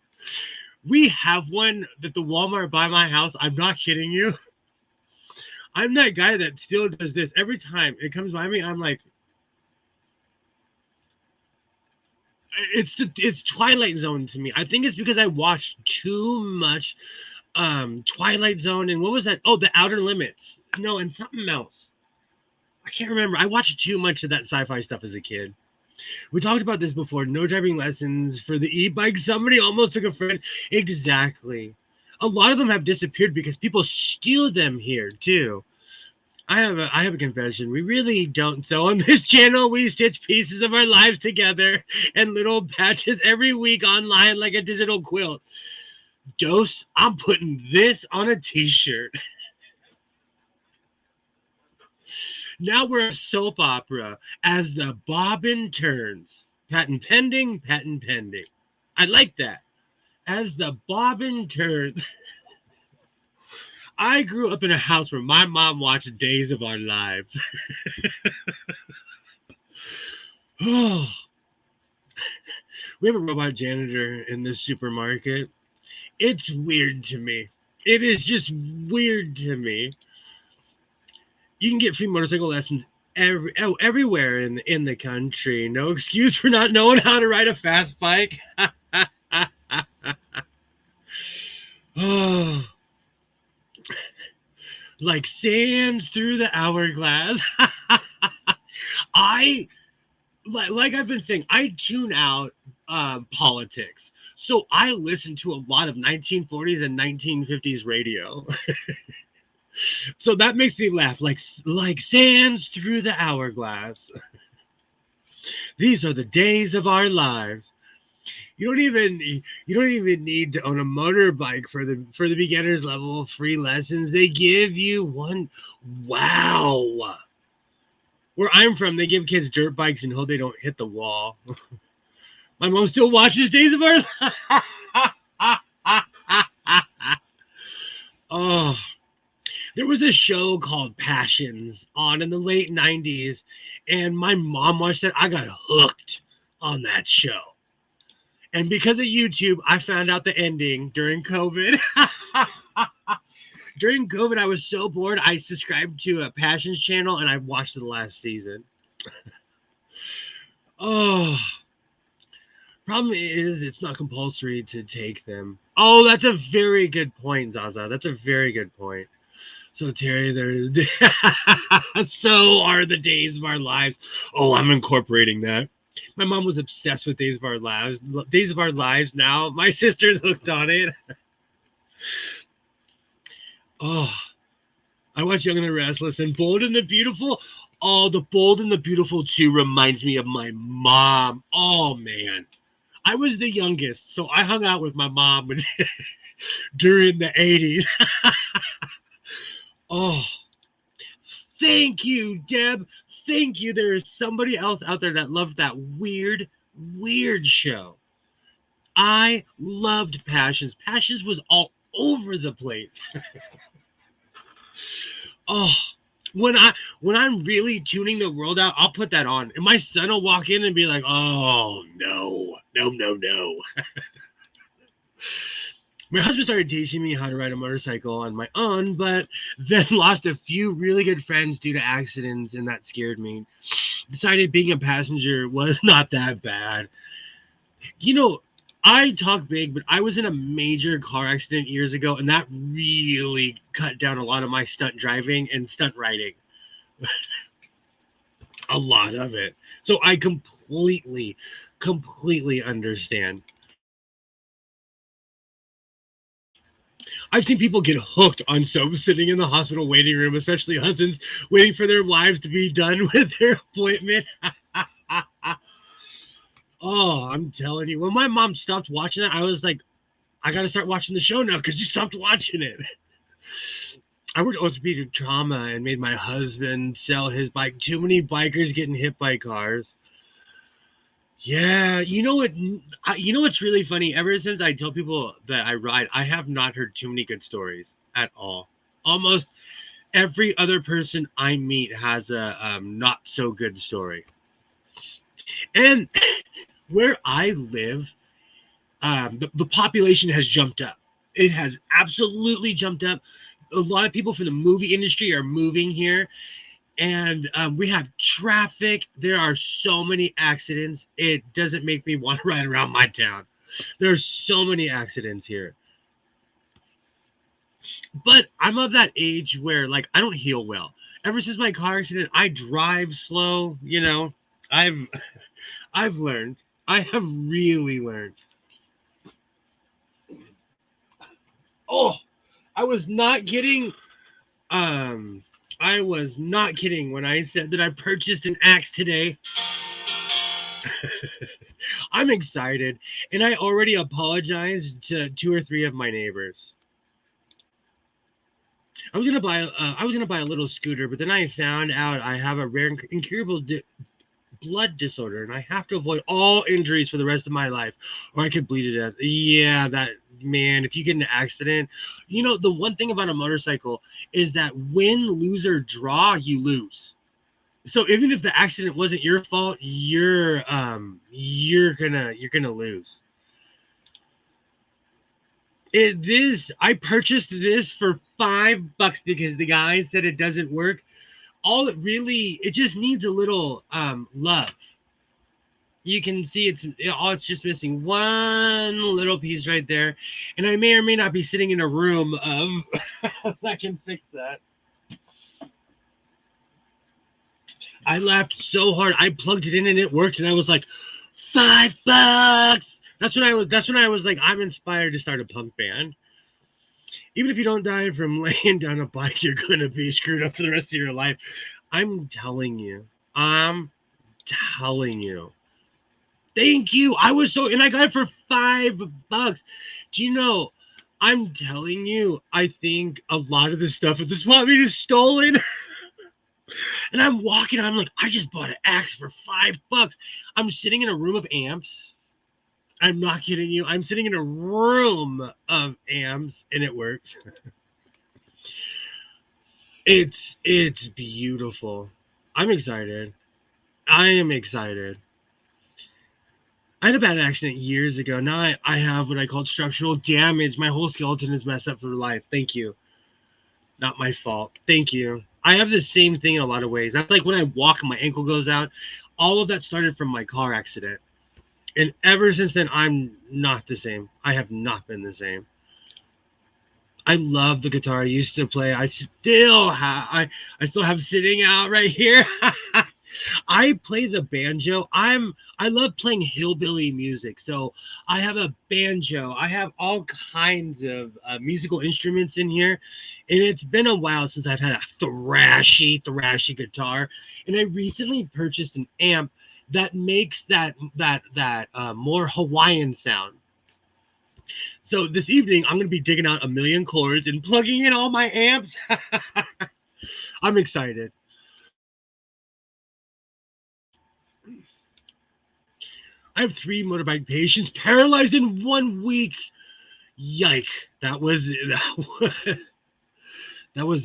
We have one that the Walmart by my house. I'm not kidding you. I'm that guy that still does this. Every time it comes by me, I'm like, it's Twilight Zone to me. I think it's because I watched too much Twilight Zone, and what was that? Oh, The Outer Limits. No, and something else. I can't remember. I watched too much of that sci-fi stuff as a kid. We talked about this before. No driving lessons for the e-bike. Somebody almost took a friend. Exactly. A lot of them have disappeared because people steal them here too. I have a confession. We really don't. So on this channel, we stitch pieces of our lives together and little patches every week online like a digital quilt. Dose, I'm putting this on a t-shirt. Now we're a soap opera as the bobbin turns. Patent pending, patent pending. I like that. As the bobbin turns. I grew up in a house where my mom watched Days of Our Lives. Oh, we have a robot janitor in this supermarket. It's weird to me. It is just weird to me. You can get free motorcycle lessons everywhere in the country. No excuse for not knowing how to ride a fast bike. Oh, like sands through the hourglass. I like I've been saying, I tune out politics. So I listen to a lot of 1940s and 1950s radio. So that makes me laugh, like sands through the hourglass. These are the days of our lives. You don't even need to own a motorbike for the beginners level of free lessons. They give you one. Wow. Where I'm from, they give kids dirt bikes and hope they don't hit the wall. My mom still watches Days of Our Oh, there was a show called Passions on in the late 90s, and my mom watched that. I got hooked on that show. And because of YouTube, I found out the ending during COVID. During COVID, I was so bored, I subscribed to a Passions channel, and I watched the last season. Oh, problem is it's not compulsory to take them. Oh, that's a very good point, Zaza. That's a very good point. So Terry, there's so are the days of our lives. Oh, I'm incorporating that. My mom was obsessed with Days of Our Lives. Days of Our Lives now. My sister's hooked on it. Oh, I watched Young and the Restless and Bold and the Beautiful. Oh, the Bold and the Beautiful 2 reminds me of my mom. Oh, man. I was the youngest, so I hung out with my mom during the 80s. Oh, thank you, Deb. Thank you. There is somebody else out there that loved that weird, weird show. I loved Passions. Passions was all over the place. Oh, when I'm really tuning the world out, I'll put that on. And my son will walk in and be like, oh no, no, no, no. My husband started teaching me how to ride a motorcycle on my own, but then lost a few really good friends due to accidents, and that scared me. Decided being a passenger was not that bad. You know, I talk big, but I was in a major car accident years ago, and that really cut down a lot of my stunt driving and stunt riding. A lot of it. So I completely understand. I've seen people get hooked on soap sitting in the hospital waiting room, especially husbands waiting for their wives to be done with their appointment. Oh, I'm telling you, when my mom stopped watching that, I was like, I got to start watching the show now because you stopped watching it. I worked orthopedic trauma and made my husband sell his bike. Too many bikers getting hit by cars. Yeah, you know what? You know what's really funny? Ever since I tell people that I ride, I have not heard too many good stories at all. Almost every other person I meet has a not so good story. And where I live, the population has jumped up. It has absolutely jumped up. A lot of people from the movie industry are moving here. And we have traffic. There are so many accidents. It doesn't make me want to ride around my town. There's so many accidents here. But I'm of that age where, like, I don't heal well. Ever since my car accident, I drive slow. You know, I've learned. I have really learned. Oh, I was not getting I was not kidding when I said that I purchased an axe today. I'm excited, and I already apologized to 2 or 3 of my neighbors. I was gonna buy a little scooter, but then I found out I have a rare incurable blood disorder, and I have to avoid all injuries for the rest of my life, or I could bleed to death. Yeah, that man. If you get in an accident, the one thing about a motorcycle is that win, lose, or draw, you lose. So even if the accident wasn't your fault, you're gonna lose. I purchased this for $5 because the guy said it doesn't work. It just needs a little love. You can see it's just missing one little piece right there, and I may or may not be sitting in a room of that can fix that. I laughed so hard. I plugged it in and it worked, and I was like, $5. That's when I was like, I'm inspired to start a punk band. Even if you don't die from laying down a bike, you're gonna be screwed up for the rest of your life. I'm telling you. I'm telling you. Thank you. And I got it for $5. Do you know? I'm telling you, I think a lot of the stuff at the swap meet is stolen. And I'm walking, I'm like, I just bought an axe for $5. I'm sitting in a room of amps. I'm not kidding you. I'm sitting in a room of amps, and it works. It's beautiful. I'm excited. I am excited. I had a bad accident years ago. Now I have what I call structural damage. My whole skeleton is messed up for life. Thank you. Not my fault. Thank you. I have the same thing in a lot of ways. That's like when I walk and my ankle goes out. All of that started from my car accident. And ever since then, I'm not the same. I have not been the same. I love the guitar I used to play. I still have sitting out right here. I play the banjo. I love playing hillbilly music. So I have a banjo. I have all kinds of musical instruments in here. And it's been a while since I've had a thrashy guitar. And I recently purchased an amp that makes that more Hawaiian sound. So this evening, I'm going to be digging out a million chords and plugging in all my amps. I'm excited. I have 3 motorbike patients paralyzed in 1 week. Yike. That was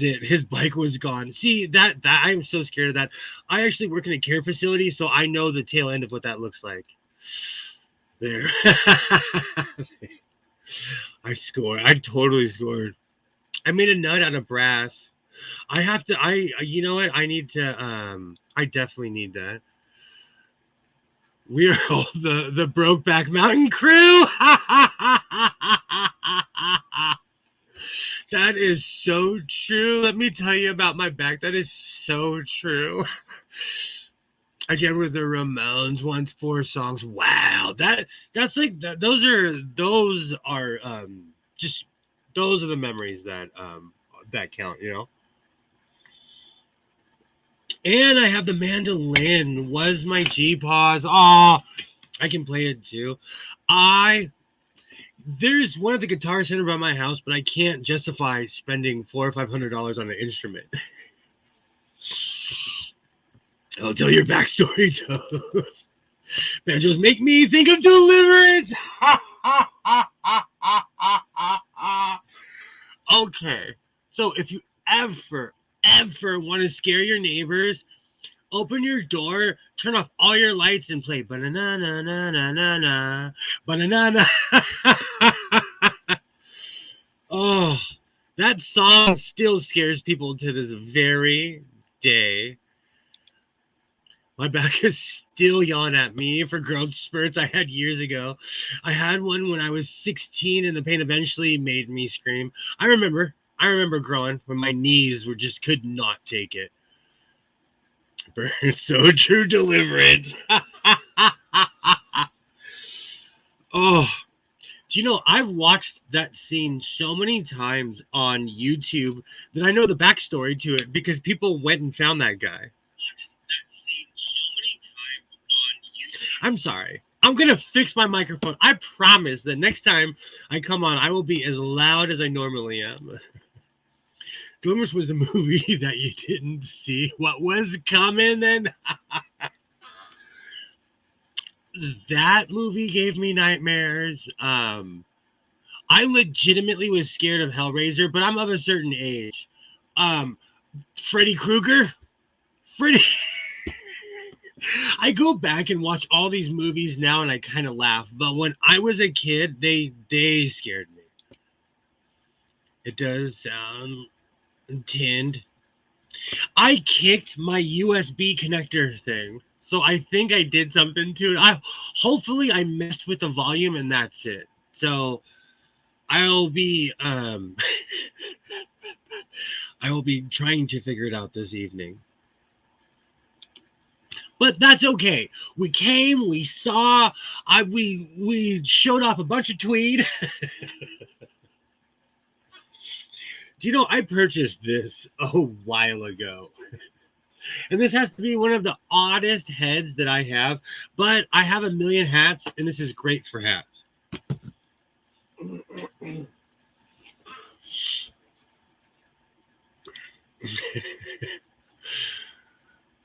it. His bike was gone. See, that I'm so scared of that. I actually work in a care facility, so I know the tail end of what that looks like. There. I scored. I totally scored. I made a nut out of brass. You know what? I need to, I definitely need that. We are all the Brokeback Mountain crew. That is so true. Let me tell you about my back. That is so true. I jammed with the Ramones once, 4 songs. Wow, that's like that. Those are just those are the memories that count, And I have the mandolin. Was my G-Pause. Oh, I can play it too. There's one of the guitar center by my house, but I can't justify spending $400 or $500 on an instrument. I'll tell your backstory, Toes. Banjos make me think of Deliverance. Okay, so if you ever want to scare your neighbors, open your door, turn off all your lights, and play ba-na-na-na-na-na-na, ba-na-na-na. Oh, that song still scares people to this very day. My back is still yelling at me for growth spurts I had years ago. I had one when I was 16, and the pain eventually made me scream. I remember growing when my knees could not take it. So true, Deliverance. Oh, Do you know, I've watched that scene so many times on YouTube that I know the backstory to it because people went and found that guy. I'm sorry. I'm going to fix my microphone. I promise that next time I come on, I will be as loud as I normally am. Glimmers was the movie that you didn't see what was coming, then. That movie gave me nightmares. I legitimately was scared of Hellraiser, but I'm of a certain age. Freddy Krueger? Freddy. I go back and watch all these movies now and I kind of laugh, but when I was a kid, they scared me. It does sound tinned. I kicked my USB connector thing, so I think I did something to it. Hopefully I messed with the volume and that's it. So I'll be I will be trying to figure it out this evening. But that's okay. We came, we saw, we showed off a bunch of tweed. Do you know, I purchased this a while ago. And this has to be one of the oddest heads that I have, but I have a million hats, and this is great for hats.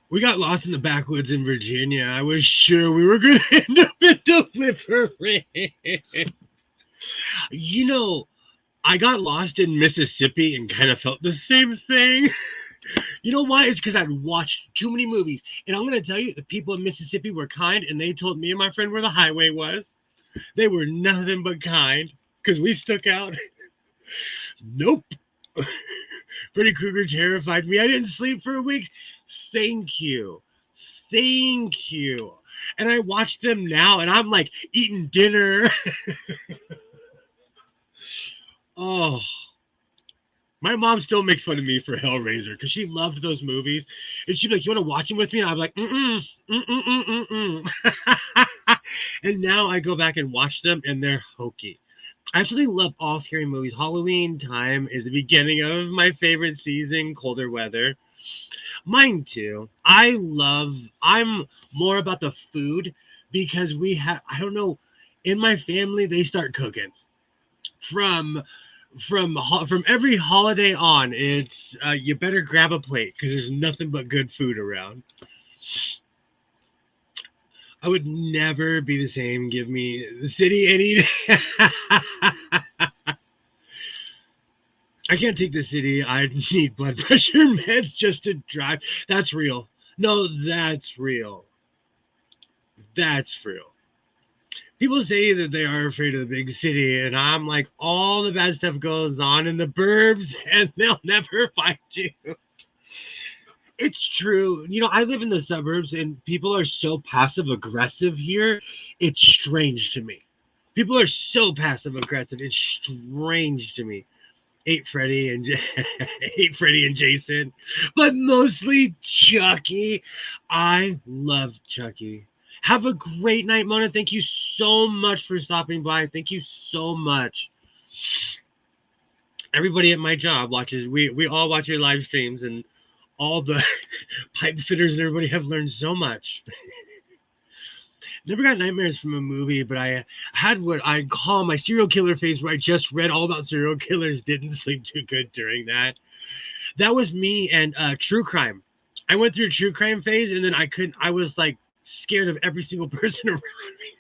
We got lost in the backwoods in Virginia. I was sure we were going to end up in Deliverance. You know, I got lost in Mississippi and kind of felt the same thing. You know why? It's because I'd watched too many movies. And I'm going to tell you, the people in Mississippi were kind, and they told me and my friend where the highway was. They were nothing but kind because we stuck out. Nope. Freddy Krueger terrified me. I didn't sleep for a week. Thank you. Thank you. And I watch them now, and I'm like eating dinner. Oh. My mom still makes fun of me for Hellraiser because she loved those movies. And she'd be like, you want to watch them with me? And I'm like, And now I go back and watch them, and they're hokey. I absolutely love all scary movies. Halloween time is the beginning of my favorite season, colder weather. Mine too. I'm more about the food because we have, I don't know, in my family, they start cooking. From every holiday on, it's you better grab a plate because there's nothing but good food around. I would never be the same. Give me the city any day. I can't take the city. I need blood pressure meds just to drive. That's real. No, that's real. That's real. People say that they are afraid of the big city, and I'm like, all the bad stuff goes on in the burbs, and they'll never find you. It's true. You know, I live in the suburbs, and people are so passive-aggressive here. It's strange to me. People are so passive-aggressive. It's strange to me. Hate Freddy and Jason, but mostly Chucky. I loved Chucky. Have a great night, Mona. Thank you so much for stopping by. Thank you so much. Everybody at my job watches. We all watch your live streams, and all the pipe fitters and everybody have learned so much. Never got nightmares from a movie, but I had what I call my serial killer phase, where I just read all about serial killers, didn't sleep too good during that. That was me and true crime. I went through a true crime phase, and then I was like scared of every single person around me.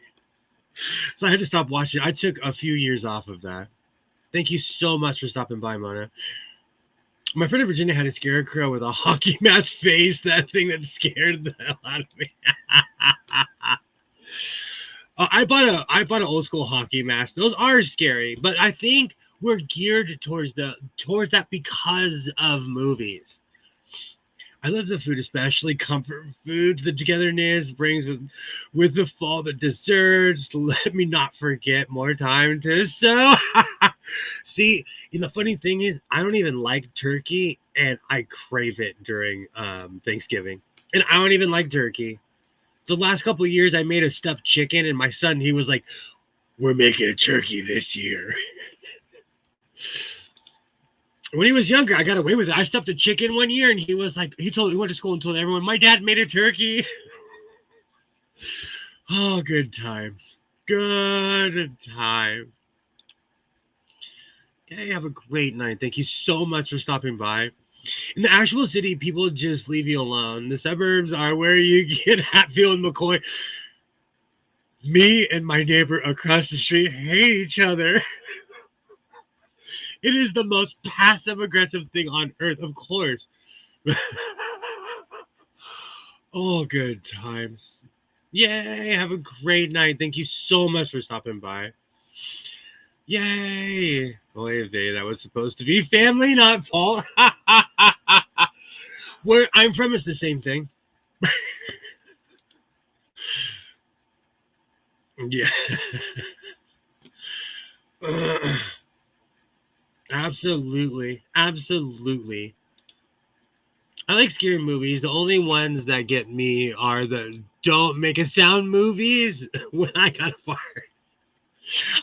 So I had to stop watching. I took a few years off of that. Thank you so much for stopping by, Mona. My friend in Virginia had a scarecrow with a hockey mask face, that thing that scared the hell out of me. I bought an old school hockey mask. Those are scary, but I think we're geared towards that because of movies. I love the food, especially comfort foods. The togetherness brings with the fall, the desserts. Let me not forget more time to sew. See, and the funny thing is, I don't even like turkey, and I crave it during Thanksgiving. And I don't even like turkey. The last couple of years, I made a stuffed chicken, and my son, he was like, we're making a turkey this year. When he was younger, I got away with it. I stuffed a chicken one year, and he was like, he went to school and told everyone, my dad made a turkey. Oh, good times. Good times. Okay, have a great night. Thank you so much for stopping by. In the actual city, people just leave you alone. The suburbs are where you get Hatfield and McCoy. Me and my neighbor across the street hate each other. It is the most passive-aggressive thing on earth, of course. Oh, good times. Yay, have a great night. Thank you so much for stopping by. Yay. Oy vey, that was supposed to be family, not fault. Where I'm from is the same thing. Yeah. Absolutely. Absolutely. I like scary movies. The only ones that get me are the don't make a sound movies when I got fired.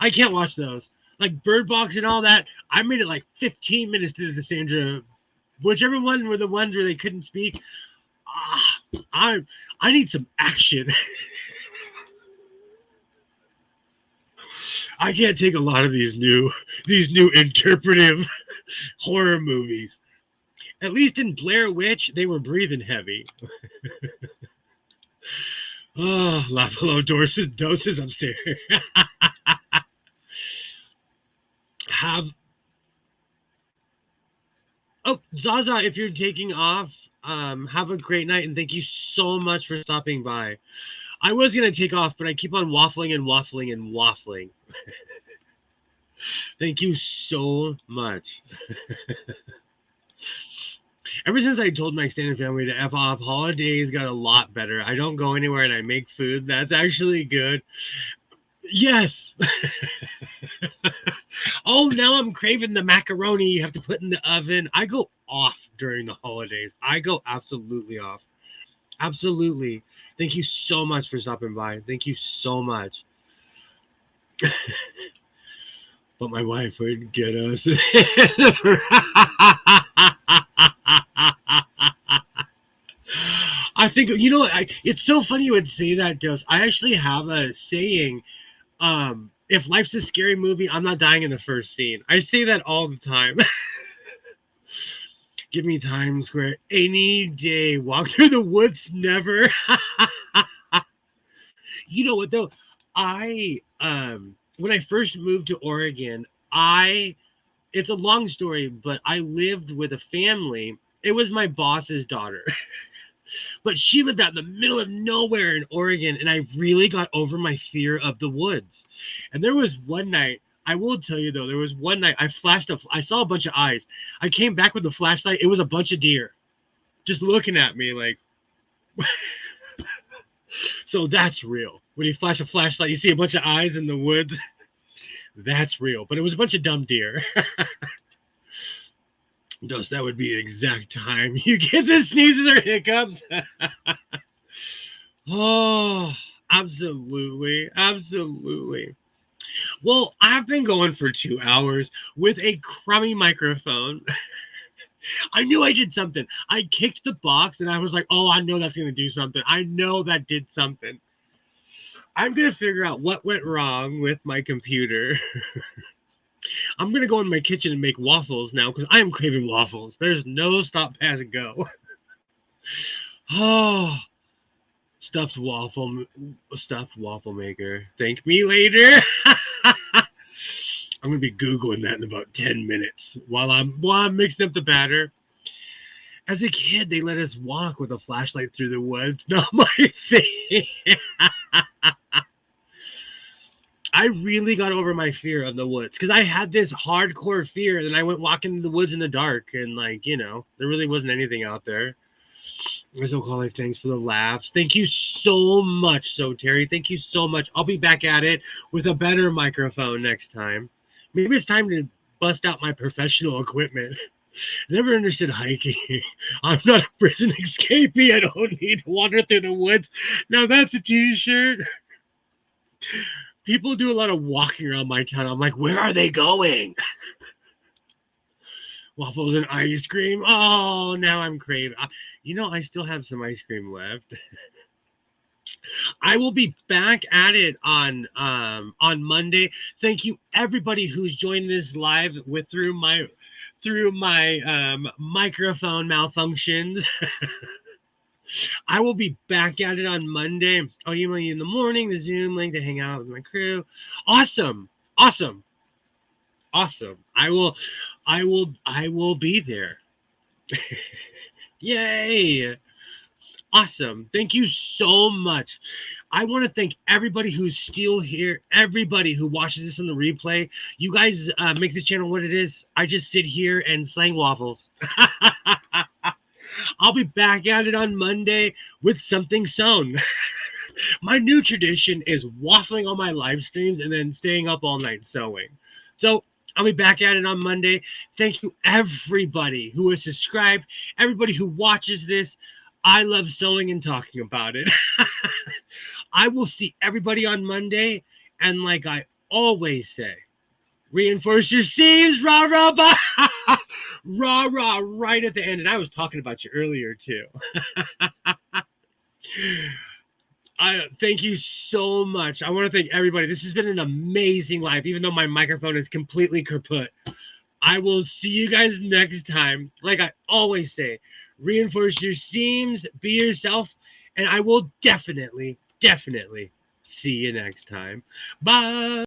I can't watch those. Like Bird Box and all that. I made it like 15 minutes to the Sandra. Whichever one were the ones where they couldn't speak. I need some action. I can't take a lot of these new interpretive horror movies. At least in Blair Witch, they were breathing heavy. Oh, laugh hello doses upstairs. Zaza, if you're taking off, have a great night, and thank you so much for stopping by. I was going to take off, but I keep on waffling and waffling and waffling. Thank you so much. Ever since I told my extended family to F off, holidays got a lot better. I don't go anywhere and I make food. That's actually good. Yes. Oh, now I'm craving the macaroni you have to put in the oven. I go off during the holidays. I go absolutely off. Absolutely. Thank you so much for stopping by. Thank you so much. But my wife would get us. I think, it's so funny you would say that, Dose. I actually have a saying, if life's a scary movie, I'm not dying in the first scene. I say that all the time. Give me Times Square any day. Walk through the woods, never. You know what, though? When I first moved to Oregon, it's a long story, but I lived with a family. It was my boss's daughter. But she lived out in the middle of nowhere in Oregon, and I really got over my fear of the woods. And there was one night, I will tell you though, there was one night I saw a bunch of eyes. I came back with the flashlight. It was a bunch of deer just looking at me like. So that's real. When you flash a flashlight, you see a bunch of eyes in the woods. That's real. But it was a bunch of dumb deer. Dose, that would be the exact time you get the sneezes or hiccups. Oh, absolutely. Absolutely. Well, I've been going for 2 hours with a crummy microphone. I knew I did something. I kicked the box and I was like, oh, I know that's going to do something. I know that did something. I'm going to figure out what went wrong with my computer. I'm going to go in my kitchen and make waffles now because I am craving waffles. There's no stop, pass, and go. Oh, stuffed waffle maker. Thank me later. I'm going to be Googling that in about 10 minutes while I'm mixing up the batter. As a kid, they let us walk with a flashlight through the woods. Not my thing. I really got over my fear of the woods because I had this hardcore fear, and I went walking in the woods in the dark, and there really wasn't anything out there. So call thanks for the laughs. Thank you so much, Terry. Thank you so much. I'll be back at it with a better microphone next time. Maybe it's time to bust out my professional equipment. Never understood hiking. I'm not a prison escapee. I don't need to wander through the woods. Now that's a t-shirt. People do a lot of walking around my town. I'm like, where are they going? Waffles and ice cream. Oh, now I'm craving. I still have some ice cream left. I will be back at it on Monday. Thank you everybody who's joined this live with through my microphone malfunctions. I will be back at it on Monday. I'll email you in the morning the Zoom link to hang out with my crew. Awesome. I will be there. Yay. Awesome. Thank you so much. I want to thank everybody who's still here, everybody who watches this on the replay. You guys make this channel what it is. I just sit here and slang waffles. I'll be back at it on Monday with something sewn. My new tradition is waffling on my live streams and then staying up all night sewing. So I'll be back at it on Monday. Thank you, everybody who has subscribed, everybody who watches this. I love sewing and talking about it. I will see everybody on Monday. And like I always say, reinforce your seams, rah, rah, bah. Rah, rah, right at the end. And I was talking about you earlier, too. Thank you so much. I want to thank everybody. This has been an amazing live, even though my microphone is completely kaput. I will see you guys next time. Like I always say, reinforce your seams, be yourself, and I will definitely see you next time. Bye.